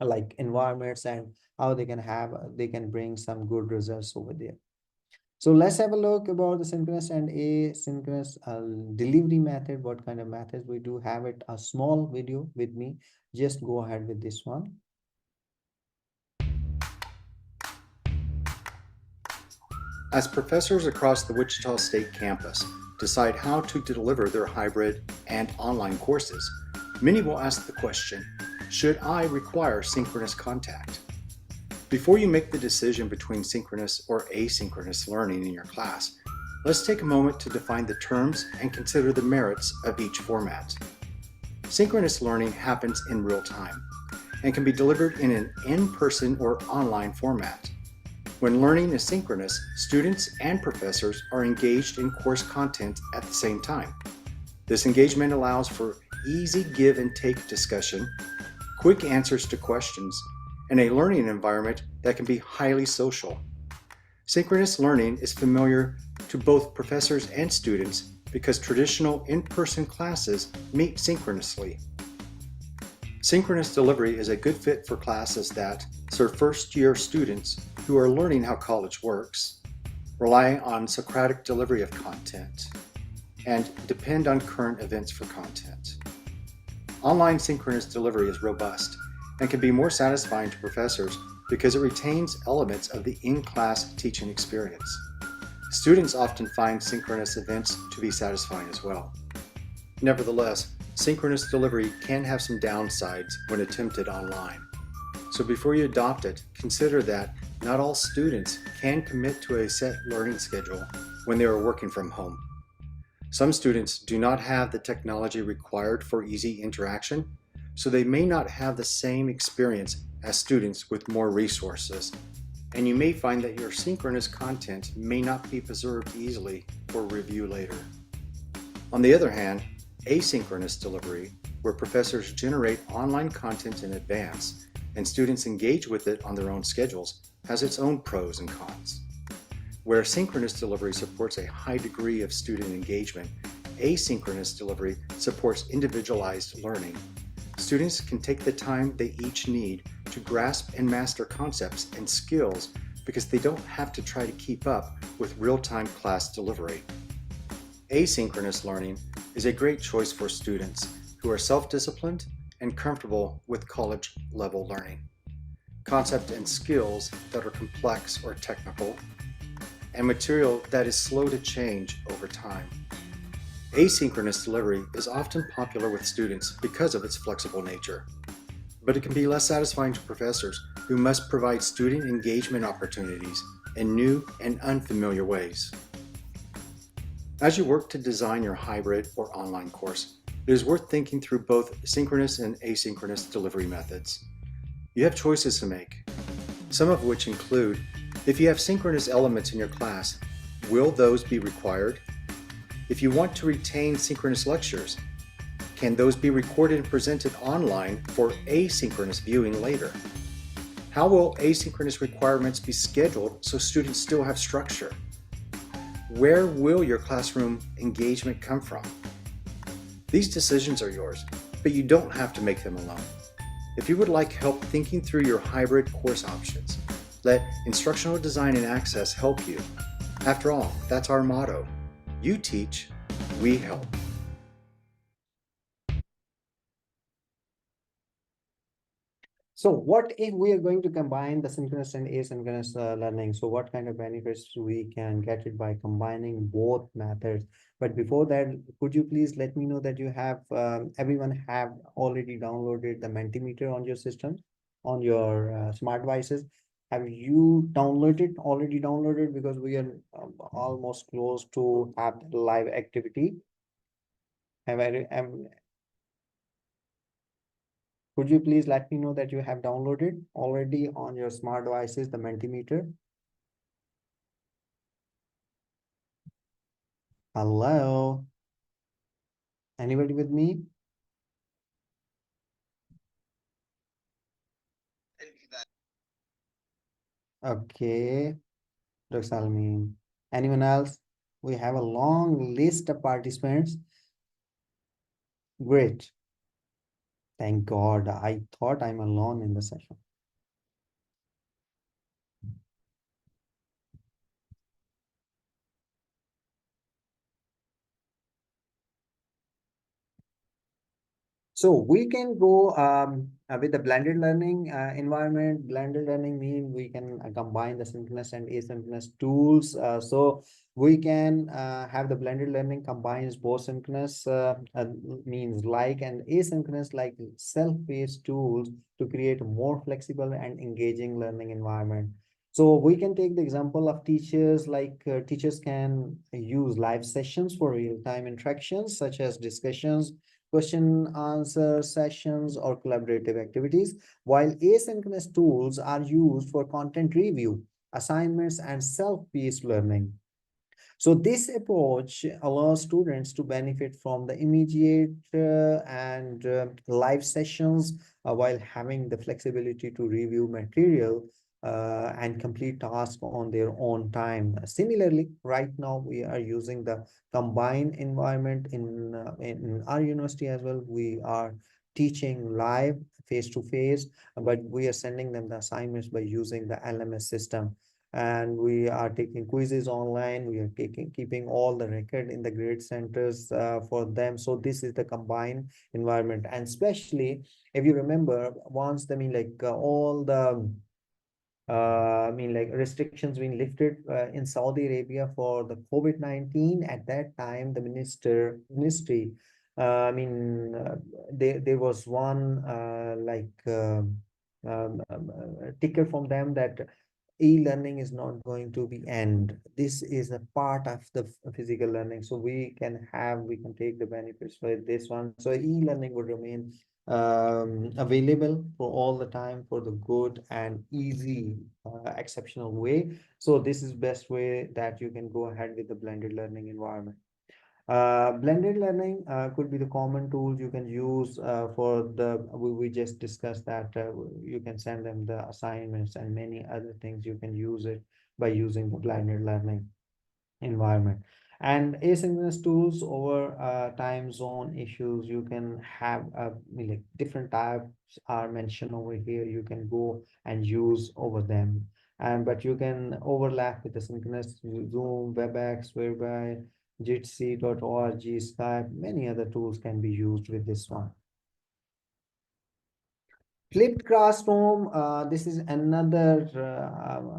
like environments, and how they can bring some good results over there. So let's have a look about the synchronous and asynchronous delivery method. What kind of methods we do have it, a small video with me. Just go ahead with this one. As professors across the Wichita State campus decide how to deliver their hybrid and online courses, many will ask the question, should I require synchronous contact? Before you make the decision between synchronous or asynchronous learning in your class, let's take a moment to define the terms and consider the merits of each format. Synchronous learning happens in real time and can be delivered in an in-person or online format. When learning is synchronous, students and professors are engaged in course content at the same time. This engagement allows for easy give and take discussion, quick answers to questions, and a learning environment that can be highly social. Synchronous learning is familiar to both professors and students because traditional in-person classes meet synchronously. Synchronous delivery is a good fit for classes that serve first-year students who are learning how college works, rely on Socratic delivery of content, and depend on current events for content. Online synchronous delivery is robust and can be more satisfying to professors because it retains elements of the in-class teaching experience. Students often find synchronous events to be satisfying as well. Nevertheless, synchronous delivery can have some downsides when attempted online. So before you adopt it, consider that not all students can commit to a set learning schedule when they are working from home. Some students do not have the technology required for easy interaction, so they may not have the same experience as students with more resources. And you may find that your synchronous content may not be preserved easily for review later. On the other hand, asynchronous delivery, where professors generate online content in advance and students engage with it on their own schedules, has its own pros and cons. Where synchronous delivery supports a high degree of student engagement, asynchronous delivery supports individualized learning. Students can take the time they each need to grasp and master concepts and skills because they don't have to try to keep up with real-time class delivery. Asynchronous learning is a great choice for students who are self-disciplined and comfortable with college-level learning. Concept and skills that are complex or technical, and material that is slow to change over time. Asynchronous delivery is often popular with students because of its flexible nature, but it can be less satisfying to professors who must provide student engagement opportunities in new and unfamiliar ways. As you work to design your hybrid or online course, it is worth thinking through both synchronous and asynchronous delivery methods. You have choices to make, some of which include, if you have synchronous elements in your class, will those be required? If you want to retain synchronous lectures, can those be recorded and presented online for asynchronous viewing later? How will asynchronous requirements be scheduled so students still have structure? Where will your classroom engagement come from? These decisions are yours, but you don't have to make them alone. If you would like help thinking through your hybrid course options, let Instructional Design and Access help you. After all, that's our motto. You teach, we help. So what if we are going to combine the synchronous and asynchronous learning? So what kind of benefits we can get it by combining both methods? But before that, could you please let me know that you have, everyone have already downloaded the Mentimeter on your system, on your smart devices? Have you already downloaded? Because we are almost close to have the live activity. Could you please let me know that you have downloaded already on your smart devices the Mentimeter? Hello? Anybody with me? Okay, Dr. Salmin. Anyone else? We have a long list of participants. Great. Thank God. I thought I'm alone in the session. So we can go with the blended learning environment. Blended learning means we can combine the synchronous and asynchronous tools. So we can have the blended learning combines both synchronous means like and asynchronous like self-paced tools to create a more flexible and engaging learning environment. So we can take the example of teachers, like teachers can use live sessions for real-time interactions such as discussions, question answer sessions, or collaborative activities, while asynchronous tools are used for content review, assignments, and self-paced learning. So this approach allows students to benefit from the immediate and live sessions while having the flexibility to review material and complete tasks on their own time. Similarly, right now we are using the combined environment in our university as well. We are teaching live face-to-face, but we are sending them the assignments by using the LMS system. And we are taking quizzes online. We are keeping all the record in the grade centers for them. So this is the combined environment. And especially if you remember, once all the restrictions being lifted in Saudi Arabia for the COVID-19. At that time, the ministry, there was one ticker from them that e-learning is not going to be end. This is a part of the physical learning. So we can take the benefits for this one. So e-learning would remain available for all the time for the good and easy, exceptional way. So this is best way that you can go ahead with the blended learning environment. Blended learning could be the common tools you can use for we just discussed that you can send them the assignments and many other things. You can use it by using the blended learning environment. And asynchronous tools over time zone issues, you can have like different types are mentioned over here. You can go and use over them. And but you can overlap with the synchronous Zoom, WebEx, whereby jitsi.org, Skype, many other tools can be used with this one. Flipped classroom, this is another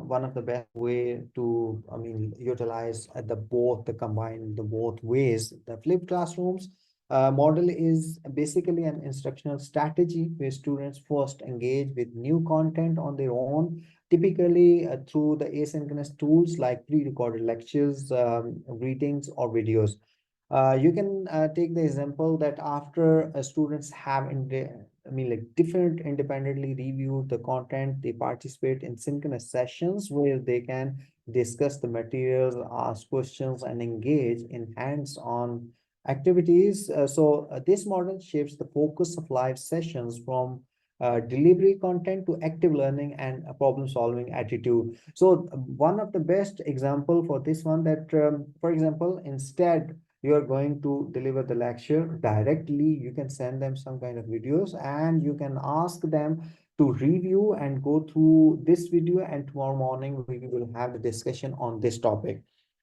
one of the best way to, utilize the combine the both ways. The flipped classrooms model is basically an instructional strategy where students first engage with new content on their own, typically through the asynchronous tools like pre-recorded lectures, readings, or videos. You can take the example that after students have different independently review the content, they participate in synchronous sessions where they can discuss the materials, ask questions, and engage in hands-on activities. This model shifts the focus of live sessions from delivery content to active learning and a problem-solving attitude. So one of the best example for this one that, for example, instead you are going to deliver the lecture directly, you can send them some kind of videos and you can ask them to review and go through this video, and tomorrow morning we will have the discussion on this topic.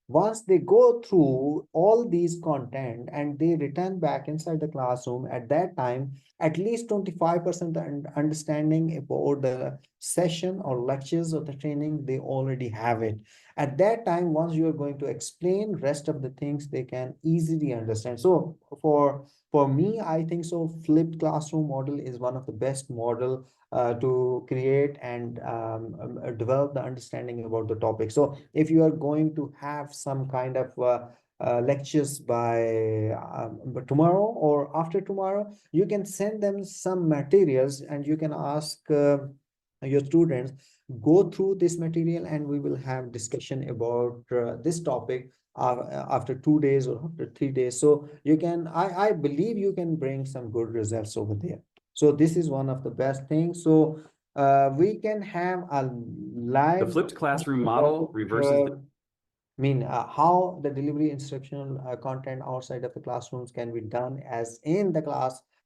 Once they go through all these content and they return back inside the classroom, at that time at least 25% understanding about the session or lectures or the training, they already have it. At that time, once you are going to explain rest of the things, they can easily understand. So for me, I think so flipped classroom model is one of the best model to create and develop the understanding about the topic. So if you are going to have some kind of lectures by tomorrow or after tomorrow, you can send them some materials and you can ask your students go through this material and we will have discussion about this topic after 2 days or after 3 days. So you can, I believe you can bring some good results over there. So this is one of the best things. So we can have a live. The flipped classroom model reverses How the delivery instructional content outside of the classrooms can be done as in the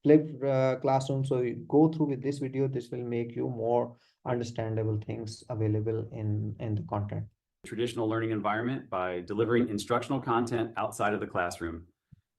flipped classroom. So you go through with this video, this will make you more understandable things available in the content. Traditional learning environment by delivering instructional content outside of the classroom.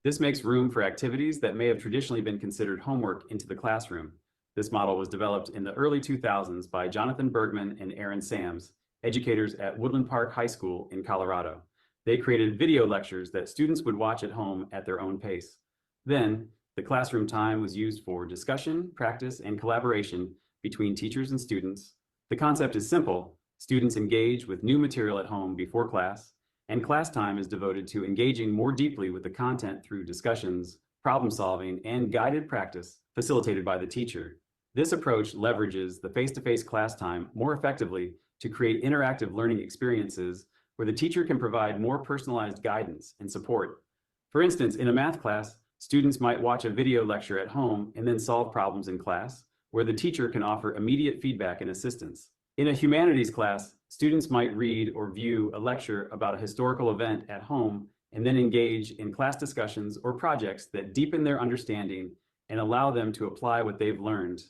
This makes room for activities that may have traditionally been considered homework into the classroom. This model was developed in the early 2000s by Jonathan Bergman and Aaron Sams, educators at Woodland Park High School in Colorado. They created video lectures that students would watch at home at their own pace. Then, the classroom time was used for discussion, practice, and collaboration between teachers and students. The concept is simple. Students engage with new material at home before class, and class time is devoted to engaging more deeply with the content through discussions, problem solving, and guided practice facilitated by the teacher. This approach leverages the face-to-face class time more effectively to create interactive learning experiences where the teacher can provide more personalized guidance and support. For instance, in a math class, students might watch a video lecture at home and then solve problems in class, where the teacher can offer immediate feedback and assistance. In a humanities class, students might read or view a lecture about a historical event at home and then engage in class discussions or projects that deepen their understanding and allow them to apply what they've learned.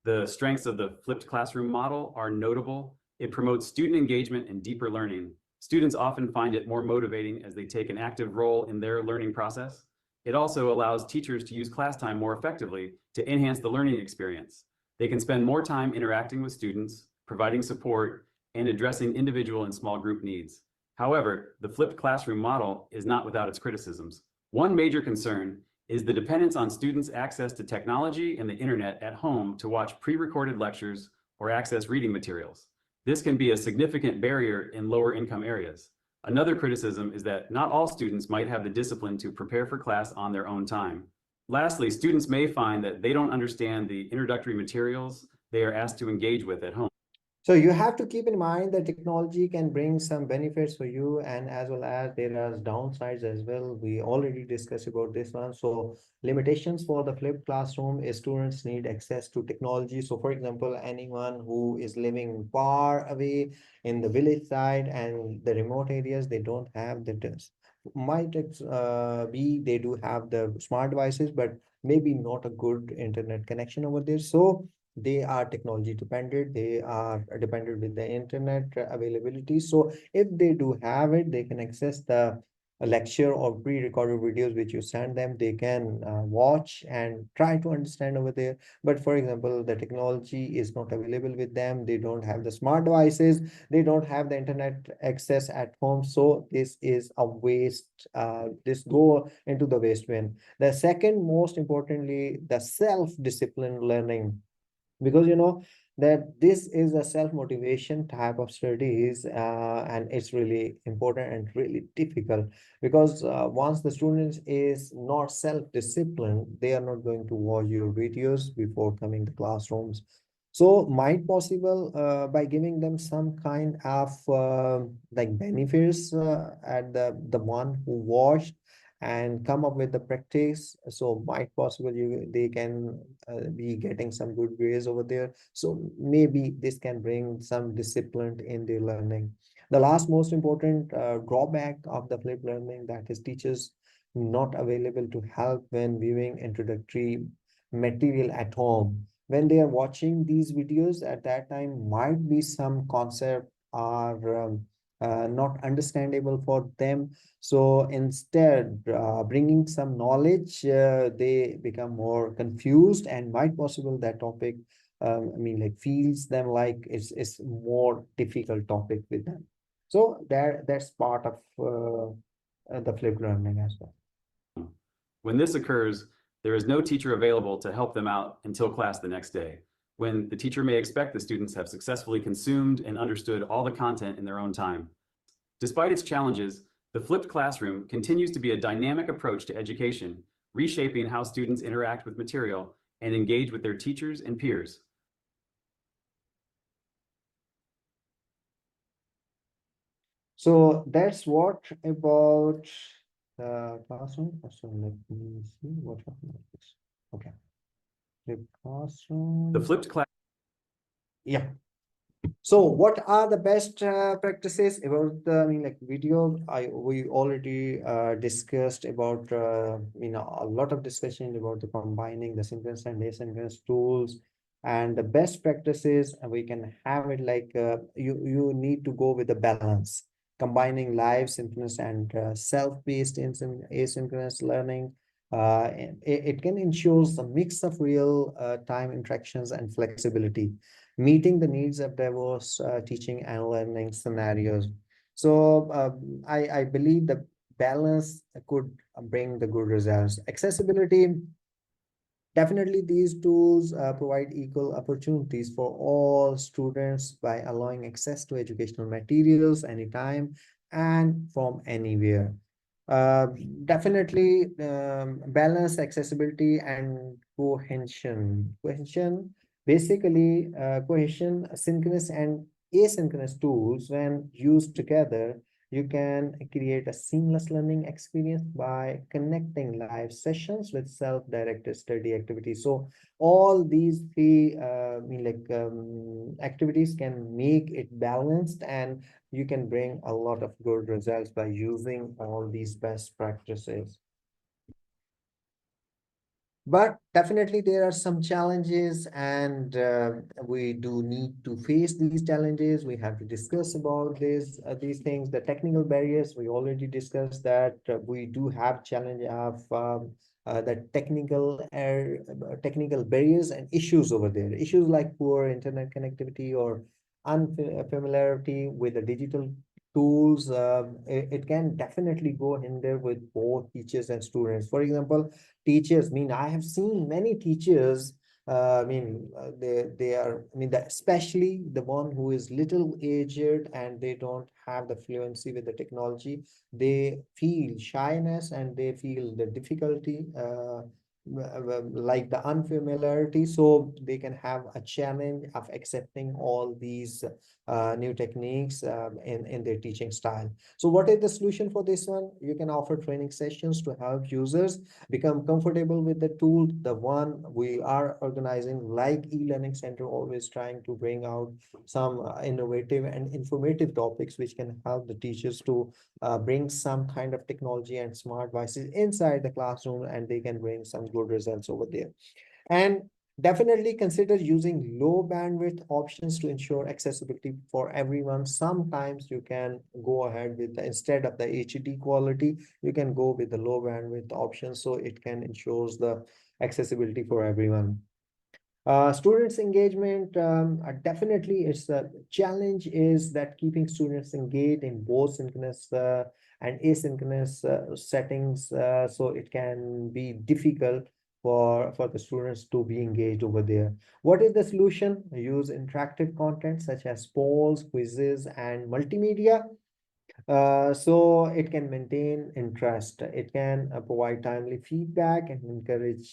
The strengths of the flipped classroom model are notable. It promotes student engagement and deeper learning. Students often find it more motivating as they take an active role in their learning process. It also allows teachers to use class time more effectively to enhance the learning experience. They can spend more time interacting with students, providing support, and addressing individual and small group needs. However, the flipped classroom model is not without its criticisms. One major concern is the dependence on students' access to technology and the internet at home to watch pre-recorded lectures or access reading materials. This can be a significant barrier in lower income areas. Another criticism is that not all students might have the discipline to prepare for class on their own time. Lastly, students may find that they don't understand the introductory materials they are asked to engage with at home. So you have to keep in mind that technology can bring some benefits for you, and as well as there are downsides as well. We already discussed about this one. So limitations for the flipped classroom is students need access to technology. So for example, anyone who is living far away in the village side and the remote areas, they don't have the might be they do have the smart devices, but maybe not a good internet connection over there. So they are technology dependent, they are dependent with the internet availability. So if they do have it, they can access the lecture or pre-recorded videos which you send them. They can watch and try to understand over there. But for example, the technology is not available with them, they don't have the smart devices, they don't have the internet access at home. So this is a waste, this go into the waste bin. The second most importantly, the self-discipline learning, because you know that this is a self-motivation type of studies, and it's really important and really difficult, because once the student is not self-disciplined, they are not going to watch your videos before coming to classrooms. So might possible by giving them some kind of like benefits at the one who watched and come up with the practice. So might possible they can be getting some good grades over there. So maybe this can bring some discipline in their learning. The last most important drawback of the flipped learning, that is teachers not available to help when viewing introductory material at home. When they are watching these videos at that time, might be some concept are not understandable for them. So instead, bringing some knowledge, they become more confused, and might possible that topic, I mean, like feels them like it's more difficult topic with them. So that's part of the flipped learning as well. When this occurs, there is no teacher available to help them out until class the next day, when the teacher may expect the students have successfully consumed and understood all the content in their own time. Despite its challenges, the flipped classroom continues to be a dynamic approach to education, reshaping how students interact with material and engage with their teachers and peers. So that's what about the classroom. So let me see what happened with this. Okay. The classroom. The flipped class. Yeah. So what are the best practices about the, I mean, like video? We already discussed about a lot of discussion about the combining the synchronous and asynchronous tools, and the best practices. And we can have it like you need to go with the balance, combining live synchronous and self-paced asynchronous learning. It can ensure a mix of real time interactions and flexibility, meeting the needs of diverse teaching and learning scenarios. So I believe the balance could bring the good results. Accessibility, definitely these tools provide equal opportunities for all students by allowing access to educational materials anytime and from anywhere. Uh, Definitely balance accessibility and cohesion. Basically, cohesion, synchronous and asynchronous tools, when used together, you can create a seamless learning experience by connecting live sessions with self-directed study activities. So all these three activities can make it balanced, and you can bring a lot of good results by using all these best practices. But definitely there are some challenges, and we do need to face these challenges. We have to discuss about these things. The technical barriers, we already discussed that we do have challenge of the technical barriers and issues over there. Issues like poor internet connectivity or unfamiliarity with the digital tools. It can definitely go hinder with both teachers and students. For example, teachers, I mean, I have seen many teachers, they are, especially the one who is little aged and they don't have the fluency with the technology, they feel shyness and they feel the difficulty like the unfamiliarity, so they can have a challenge of accepting all these new techniques in their teaching style. So what is the solution for this one? You can offer training sessions to help users become comfortable with the tool. The one we are organizing, like eLearning Center, always trying to bring out some innovative and informative topics which can help the teachers to bring some kind of technology and smart devices inside the classroom, and they can bring some good results over there. And definitely consider using low bandwidth options to ensure accessibility for everyone. Sometimes you can go ahead with instead of the HD quality, you can go with the low bandwidth option, so it can ensures the accessibility for everyone. Students engagement, definitely it's a challenge is that keeping students engaged in both synchronous and asynchronous settings, so it can be difficult for the students to be engaged over there. What is the solution? Use interactive content such as polls, quizzes, and multimedia. So it can maintain interest. It can provide timely feedback and encourage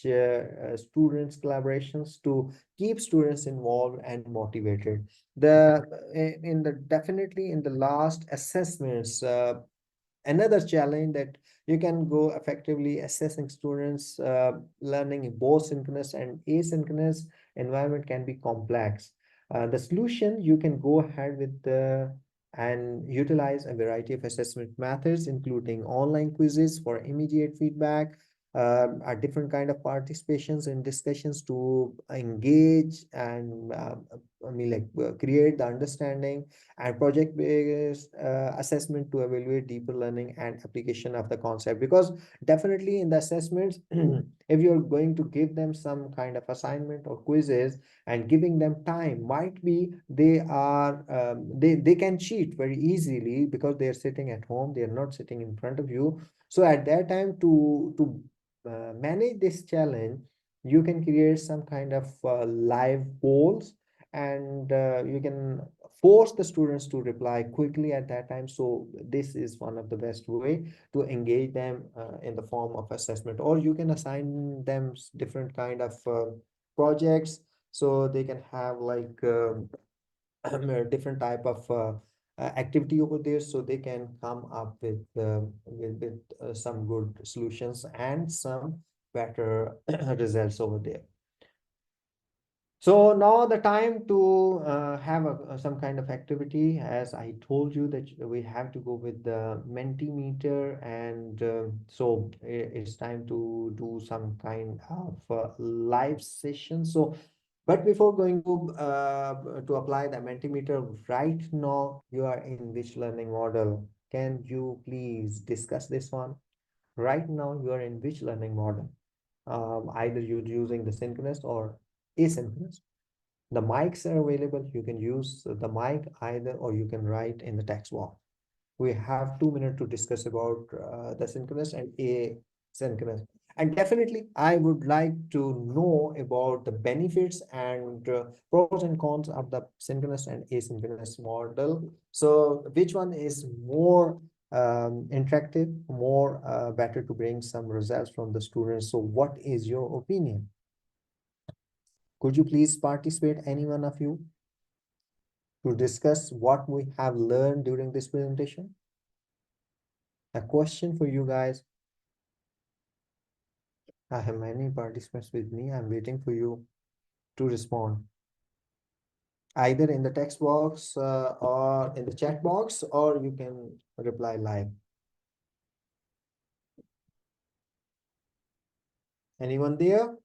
students' collaborations to keep students involved and motivated. In the definitely in the last assessments, another challenge that you can go effectively assessing students learning in both synchronous and asynchronous environment can be complex. The solution, you can go ahead with the and utilize a variety of assessment methods, including online quizzes for immediate feedback, a different kind of participations in discussions to engage and create the understanding, and project-based assessment to evaluate deeper learning and application of the concept. Because definitely in the assessments, if you're going to give them some kind of assignment or quizzes and giving them time, might be they can cheat very easily because they are sitting at home, they are not sitting in front of you. So at that time, to manage this challenge, you can create some kind of live polls, and you can force the students to reply quickly at that time. So this is one of the best way to engage them in the form of assessment, or you can assign them different kind of projects, so they can have like a different type of activity over there, so they can come up with some good solutions and some better results over there. So now the time to have some kind of activity. As I told you that we have to go with the Mentimeter, and so it's time to do some kind of live session. So, but before going to apply the Mentimeter, right now you are in which learning model? Can you please discuss this one? Right now you are in which learning model? Either you're using the synchronous or asynchronous. The mics are available. You can use the mic either, or you can write in the text box. We have 2 minutes to discuss about the synchronous and asynchronous. And definitely, I would like to know about the benefits and pros and cons of the synchronous and asynchronous model. So which one is more interactive, more better to bring some results from the students? So what is your opinion? Could you please participate, any one of you, to discuss what we have learned during this presentation? A question for you guys. I have many participants with me. I'm waiting for you to respond. Either in the text box or in the chat box, or you can reply live. Anyone there?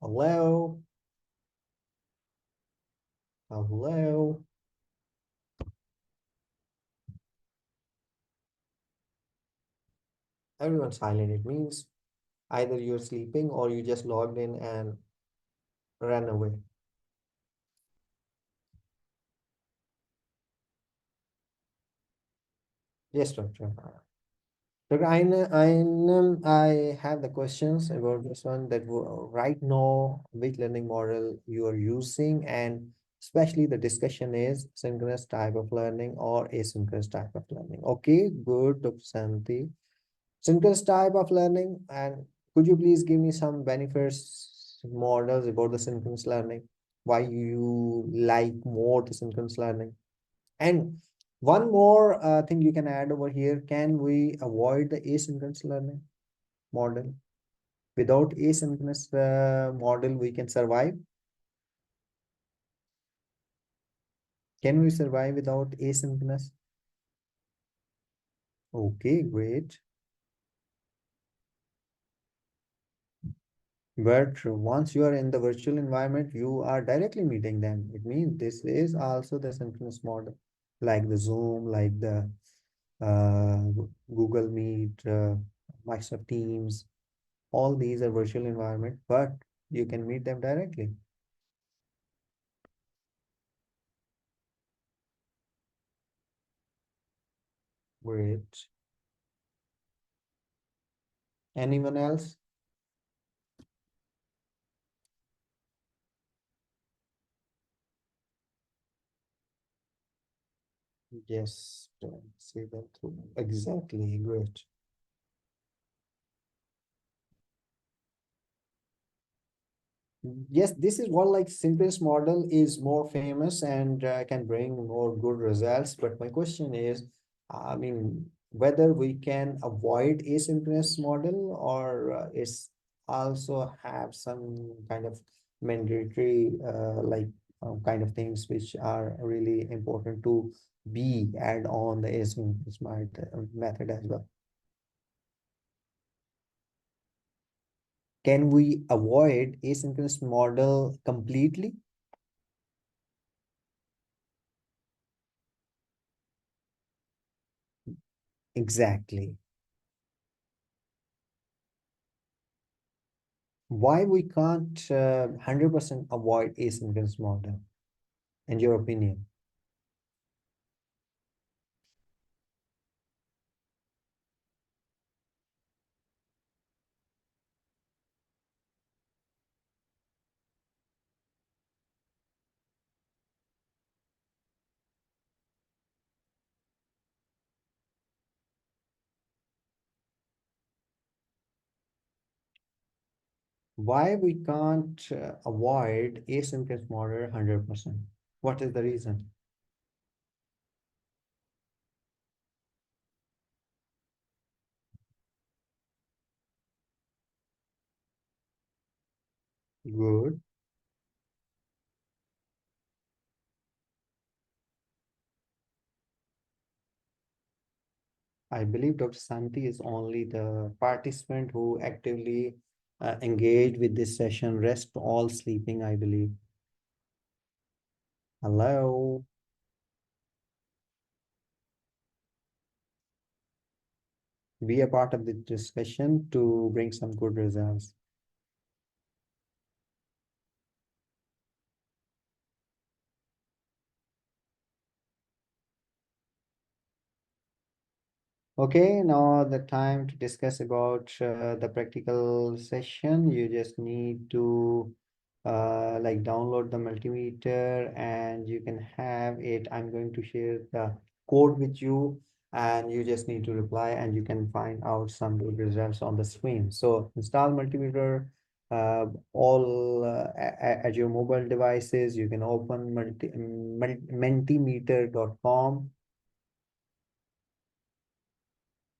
Hello? Hello? Everyone's silent. It means either you're sleeping or you just logged in and ran away. Yes, Doctor. Doctor, I have the questions about this one, that right now, which learning model you are using, and especially the discussion is synchronous type of learning or asynchronous type of learning. Okay, good, Dr. Santi. Synchronous type of learning, and Could you please give me some benefits models about the synchronous learning? Why you like more the synchronous learning? And one more thing you can add over here, can we avoid the asynchronous learning model? Without asynchronous model, we can survive. Can we survive without asynchronous? Okay, great. But once you are in the virtual environment, you are directly meeting them. It means this is also the synchronous model, like the Zoom, like the uh, Google Meet, Microsoft Teams. All these are virtual environment, but you can meet them directly. Great. Anyone else? Yes, don't see that through. Exactly, great. Yes, this is what like simplest model is more famous and can bring more good results. But my question is, I mean, whether we can avoid asynchronous model or is also have some kind of mandatory kind of things which are really important to be add on the asynchronous method as well. Can we avoid asynchronous model completely? Exactly. Why we can't 100% avoid asynchronous model, in your opinion? Why we can't avoid asynchronous model 100%? What is the reason? Good. I believe Dr. Santi is only the participant who actively engaged with this session. Rest all sleeping, I believe. Hello. Be a part of the discussion to bring some good results. Okay, now the time to discuss about the practical session. You just need to like download the multimeter and you can have it. I'm going to share the code with you and you just need to reply and you can find out some good results on the screen. So install multimeter all at your mobile devices. You can open mentimeter.com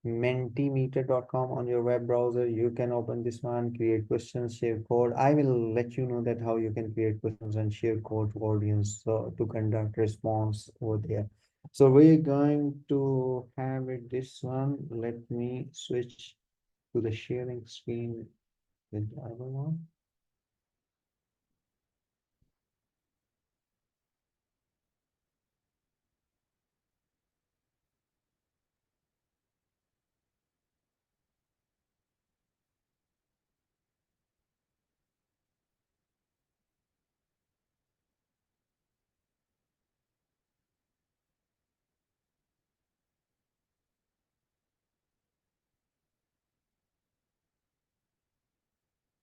mentimeter.com on your web browser. You can open this one, create questions, share code. I will let you know that how you can create questions and share code to audience to conduct response over there. So we're going to have it this one. Let me switch to the sharing screen with the other one.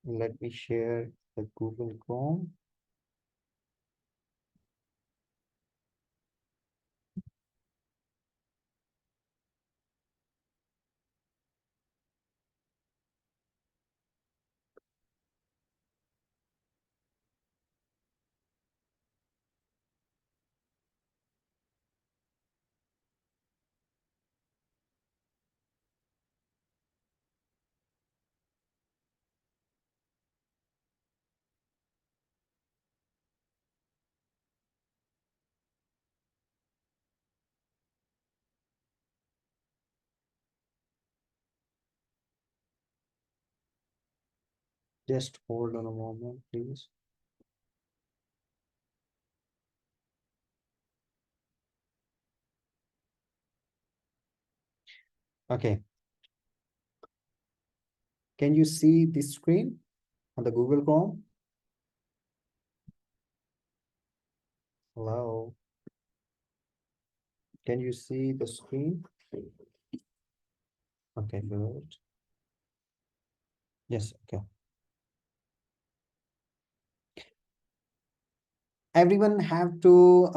Let me share the Google Chrome. Just hold on a moment, please. Okay. Can you see this screen on the Google Chrome? Hello. Can you see the screen? Okay, good. Yes, okay. Everyone have to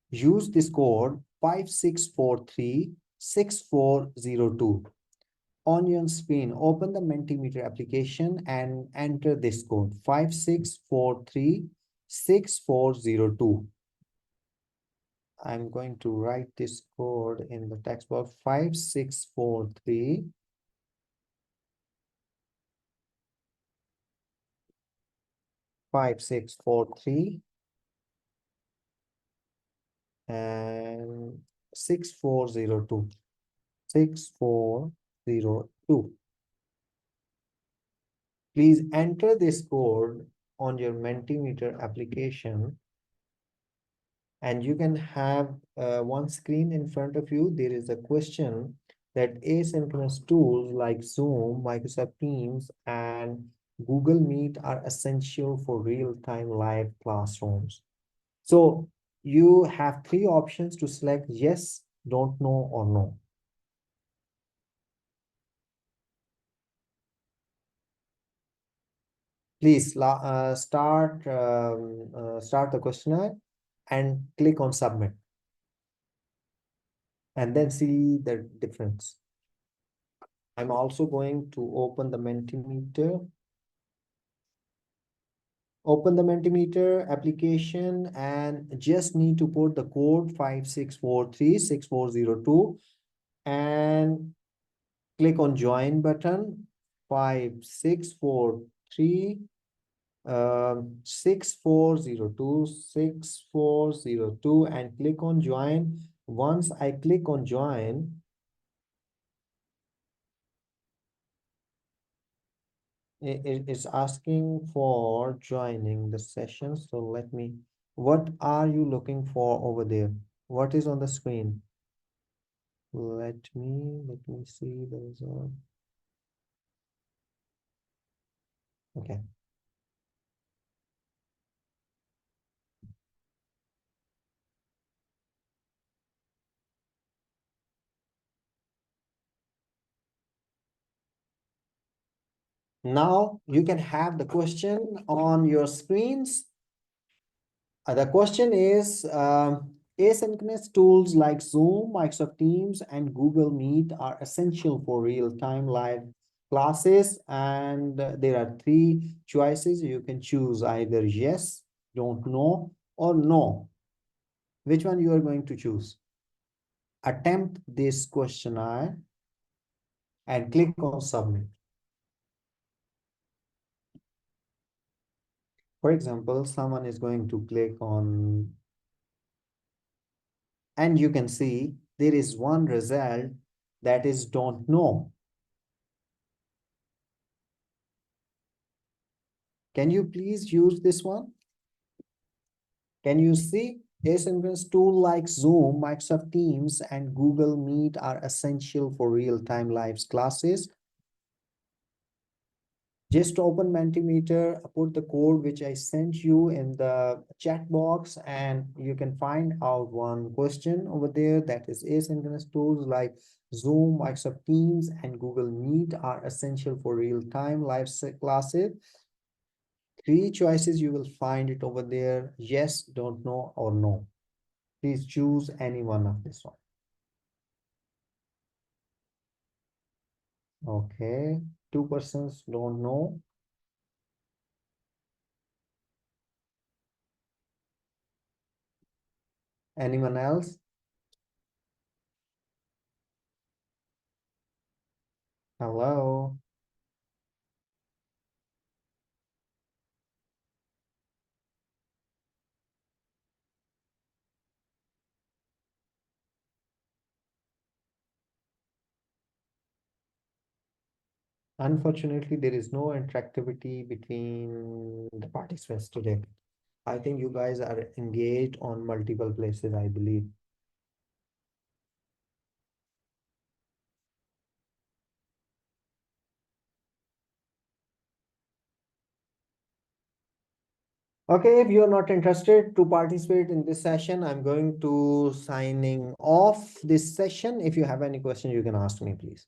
use this code 56436402. On your screen, open the Mentimeter application and enter this code 56436402. I'm going to write this code in the text box 5643 5643 and 6402. 6402. Please enter this code on your Mentimeter application, and you can have one screen in front of you. There is a question that asynchronous tools like Zoom, Microsoft Teams, and Google Meet are essential for real-time live classrooms. So you have three options to select: yes, don't know, or no. Please start the questionnaire and click on submit, and then see the difference. I'm also going to open the Mentimeter. Open the Mentimeter application and just need to put the code 56436402 and click on join button 5643 6402 and click on join. Once I click on join, it's asking for joining the session. So let me, what are you looking for over there? What is on the screen? Let me see the result. Okay. Now you can have the question on your screens. The question is, asynchronous tools like Zoom, Microsoft Teams, and Google Meet are essential for real-time live classes. And there are three choices. You can choose either yes, don't know, or no. Which one you are going to choose? Attempt this questionnaire and click on submit. For example, someone is going to click on, and you can see there is one result that is don't know. Can you please use this one? Can you see? Asynchronous tool like Zoom, Microsoft Teams, and Google Meet are essential for real-time live classes. Just open Mentimeter, put the code which I sent you in the chat box, and you can find out one question over there that is asynchronous tools like Zoom, Microsoft Teams, and Google Meet are essential for real-time live classes. Three choices, you will find it over there: yes, don't know, or no. Please choose any one of this one. Okay, 2 persons don't know. Anyone else? Hello. Unfortunately, there is no interactivity between the participants today. I think you guys are engaged on multiple places, I believe. Okay, if you are not interested to participate in this session, I'm going to signing off this session. If you have any question, you can ask me, please.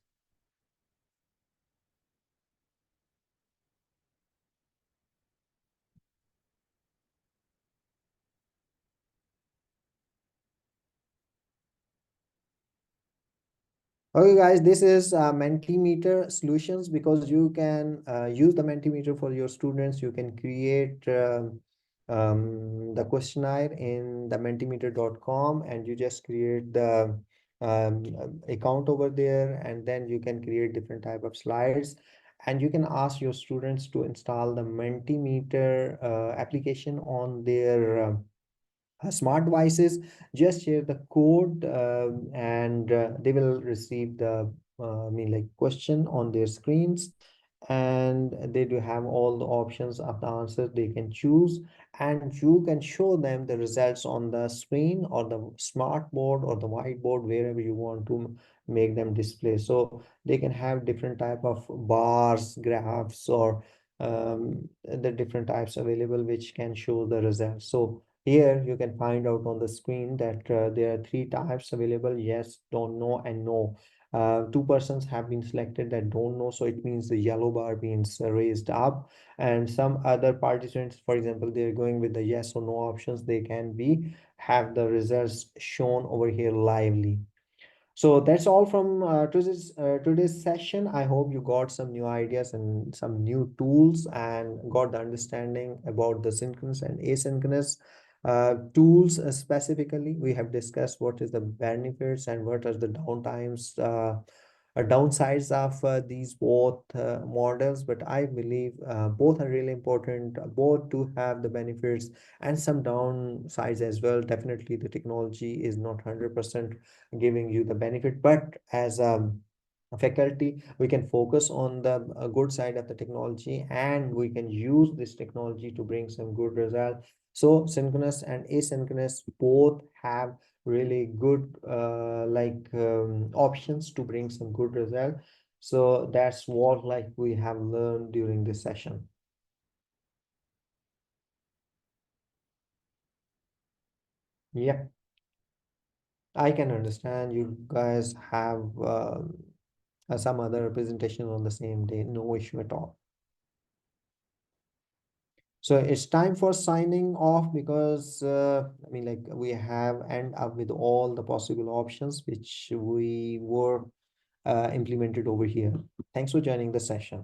Okay, guys, this is Mentimeter solutions because you can use the Mentimeter for your students. You can create the questionnaire in the mentimeter.com and you just create the account over there, and then you can create different type of slides, and you can ask your students to install the Mentimeter application on their smart devices. Just share the code and they will receive the like question on their screens, and they do have all the options of the answers they can choose, and you can show them the results on the screen or the smart board or the whiteboard, wherever you want to make them display. So they can have different type of bars, graphs, or the different types available which can show the results. So here you can find out on the screen that there are three types available: yes, don't know, and no. Two persons have been selected that don't know, so it means the yellow bar means raised up. And some other participants, for example, they're going with the yes or no options, they can be have the results shown over here lively. So that's all from today's session. I hope you got some new ideas and some new tools and got the understanding about the synchronous and asynchronous tools. Specifically, we have discussed what is the benefits and what are the downtimes, downsides of these both models. But I believe both are really important. Both do have the benefits and some downsides as well. Definitely, the technology is not 100% giving you the benefit, but as a faculty, we can focus on the good side of the technology, and we can use this technology to bring some good result. So synchronous and asynchronous both have really good options to bring some good result. So that's what like we have learned during this session. Yeah, I can understand you guys have some other presentation on the same day, no issue at all. So it's time for signing off because we have end up with all the possible options which we were implemented over here. Thanks for joining the session.